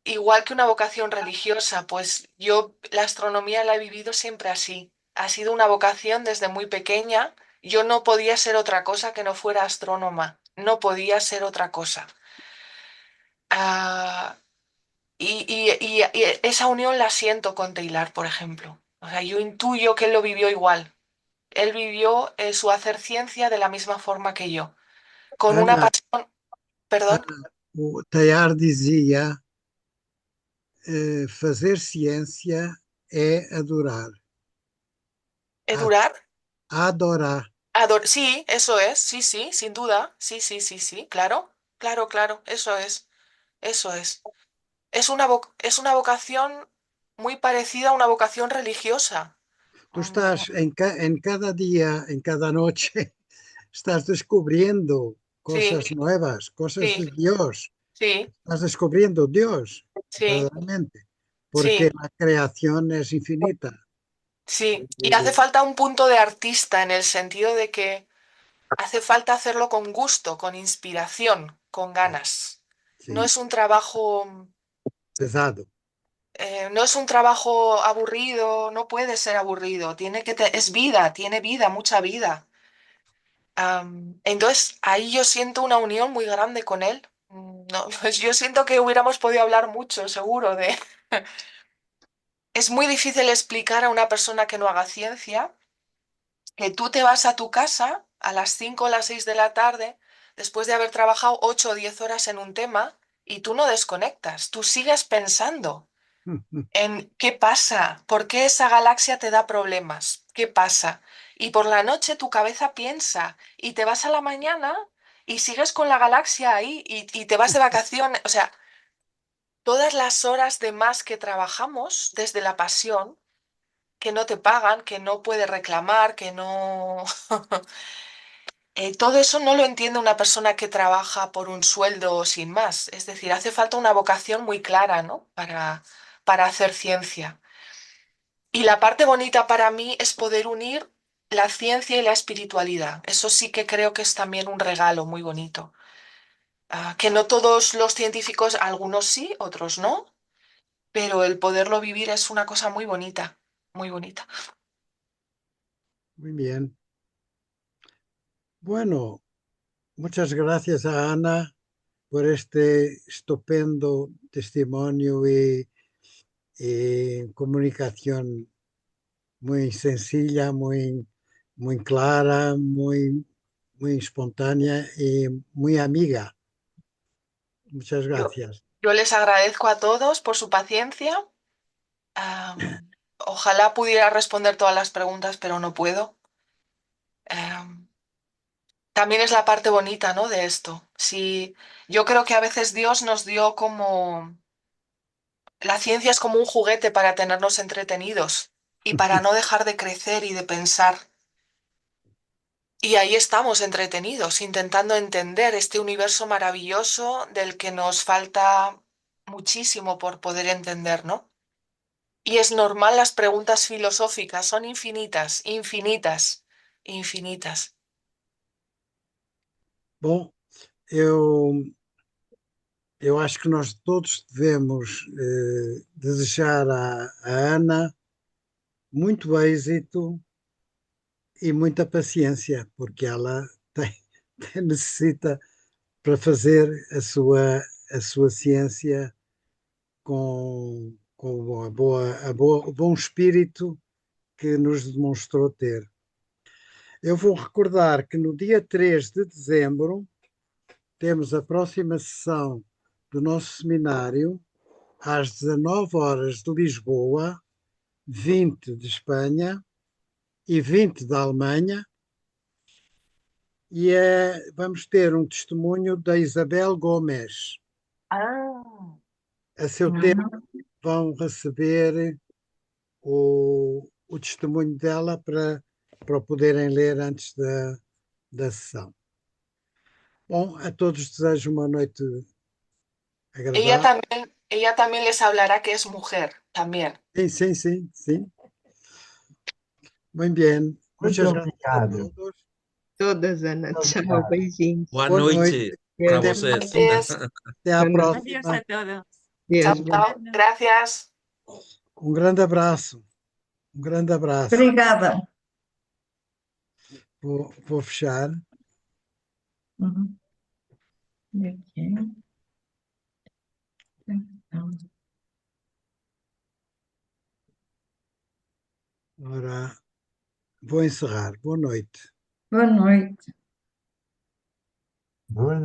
igual que una vocación religiosa, pues yo la astronomía la he vivido siempre así. Ha sido una vocación desde muy pequeña. Yo no podía ser otra cosa que no fuera astrónoma. No podía ser otra cosa. Ah, y esa unión la siento con Taylor, por ejemplo. O sea, yo intuyo que él lo vivió igual. Él vivió su hacer ciencia de la misma forma que yo, con una Ana, pasión, perdón. O Teilhard dizia, fazer ciência é adorar. ¿Edurar? Adorar. Sí, eso es, sí, sí, sin duda. Sí, sí, sí, sí, claro, claro, claro, eso es, eso es. Es una vocación muy parecida a una vocación religiosa. Tu estás em cada dia, em cada noite, estás descobrindo Sí, coisas novas, coisas de sí, Deus. sí, Estás descobrindo Deus, sí, verdadeiramente, porque sí, a criação é infinita. sí. Y hace falta un punto de artista en el sentido de que hace falta hacerlo con gusto, con inspiración, con ganas. No Sim, es un trabajo, pesado. no es un trabajo aburrido, no puede ser aburrido, es vida, tiene vida, mucha vida. Entonces ahí yo siento una unión muy grande con él. No, pues yo siento que hubiéramos podido hablar mucho, seguro, de... Es muy difícil explicar a una persona que no haga ciencia que tú te vas a tu casa a las 5 o las 6 de la tarde después de haber trabajado 8 o 10 horas en un tema y tú no desconectas, tú sigues pensando en qué pasa, por qué esa galaxia te da problemas, qué pasa. Y por la noche tu cabeza piensa y te vas a la mañana y sigues con la galaxia ahí y te vas de vacaciones. O sea, todas las horas de más que trabajamos desde la pasión, que no te pagan, que no puedes reclamar, que no... todo eso no lo entiende una persona que trabaja por un sueldo sin más. Es decir, hace falta una vocación muy clara, ¿no? Para hacer ciencia. Y la parte bonita para mí es poder unir la ciencia y la espiritualidad. Eso sí que creo que es también un regalo muy bonito. Que no todos los científicos, algunos sí, otros no, pero el poderlo vivir es una cosa muy bonita, muy bonita. Muy bien. Bueno, muchas gracias a Ana por este estupendo testimonio y comunicación muy sencilla, muy clara, muy espontánea y muy amiga. Muchas Yo, gracias. yo les agradezco a todos por su paciencia. Ojalá pudiera responder todas las preguntas, pero no puedo. Am, También es la parte bonita, ¿no? De esto. Sí, yo creo que a veces Dios nos dio como... La ciencia es como un juguete para tenernos entretenidos y para no dejar de crecer y de pensar. Y ahí estamos entretenidos, intentando entender este universo maravilloso del que nos falta muchísimo por poder entender, ¿no? Y es normal, las preguntas filosóficas son infinitas, infinitas, infinitas. Bom, eu acho que nós todos devemos desejar à Ana muito êxito e muita paciência, porque ela tem, necessita para fazer a sua ciência com o bom espírito que nos demonstrou ter. Eu vou recordar que no dia 3 de dezembro temos a próxima sessão do nosso seminário às 19 horas de Lisboa, 20 de Espanha e 20 da Alemanha. E vamos ter um testemunho da Isabel Gomes. Ah, A seu tempo vão receber o testemunho dela para o poderem ler antes da sessão. Bom, a todos desejo uma noite agradável. ella también les hablará que es mujer, también. Sim, sim, sim, sim. Muito bem. Muito Muitas graças a obrigado. todos. Todas, Ana. Muito Tchau, obrigado. beijinhos. Boa Boa noite. noite para Deus, vocês. Gracias. Até à Boa noite. Adiós próxima. a todos. Chao, Deus, bom. chao. Gracias. Um grande abraço. Um grande abraço. Obrigada. Vou fechar. Uhum. Ok. Então, Ora, vou encerrar. Boa noite. boa noite. Boa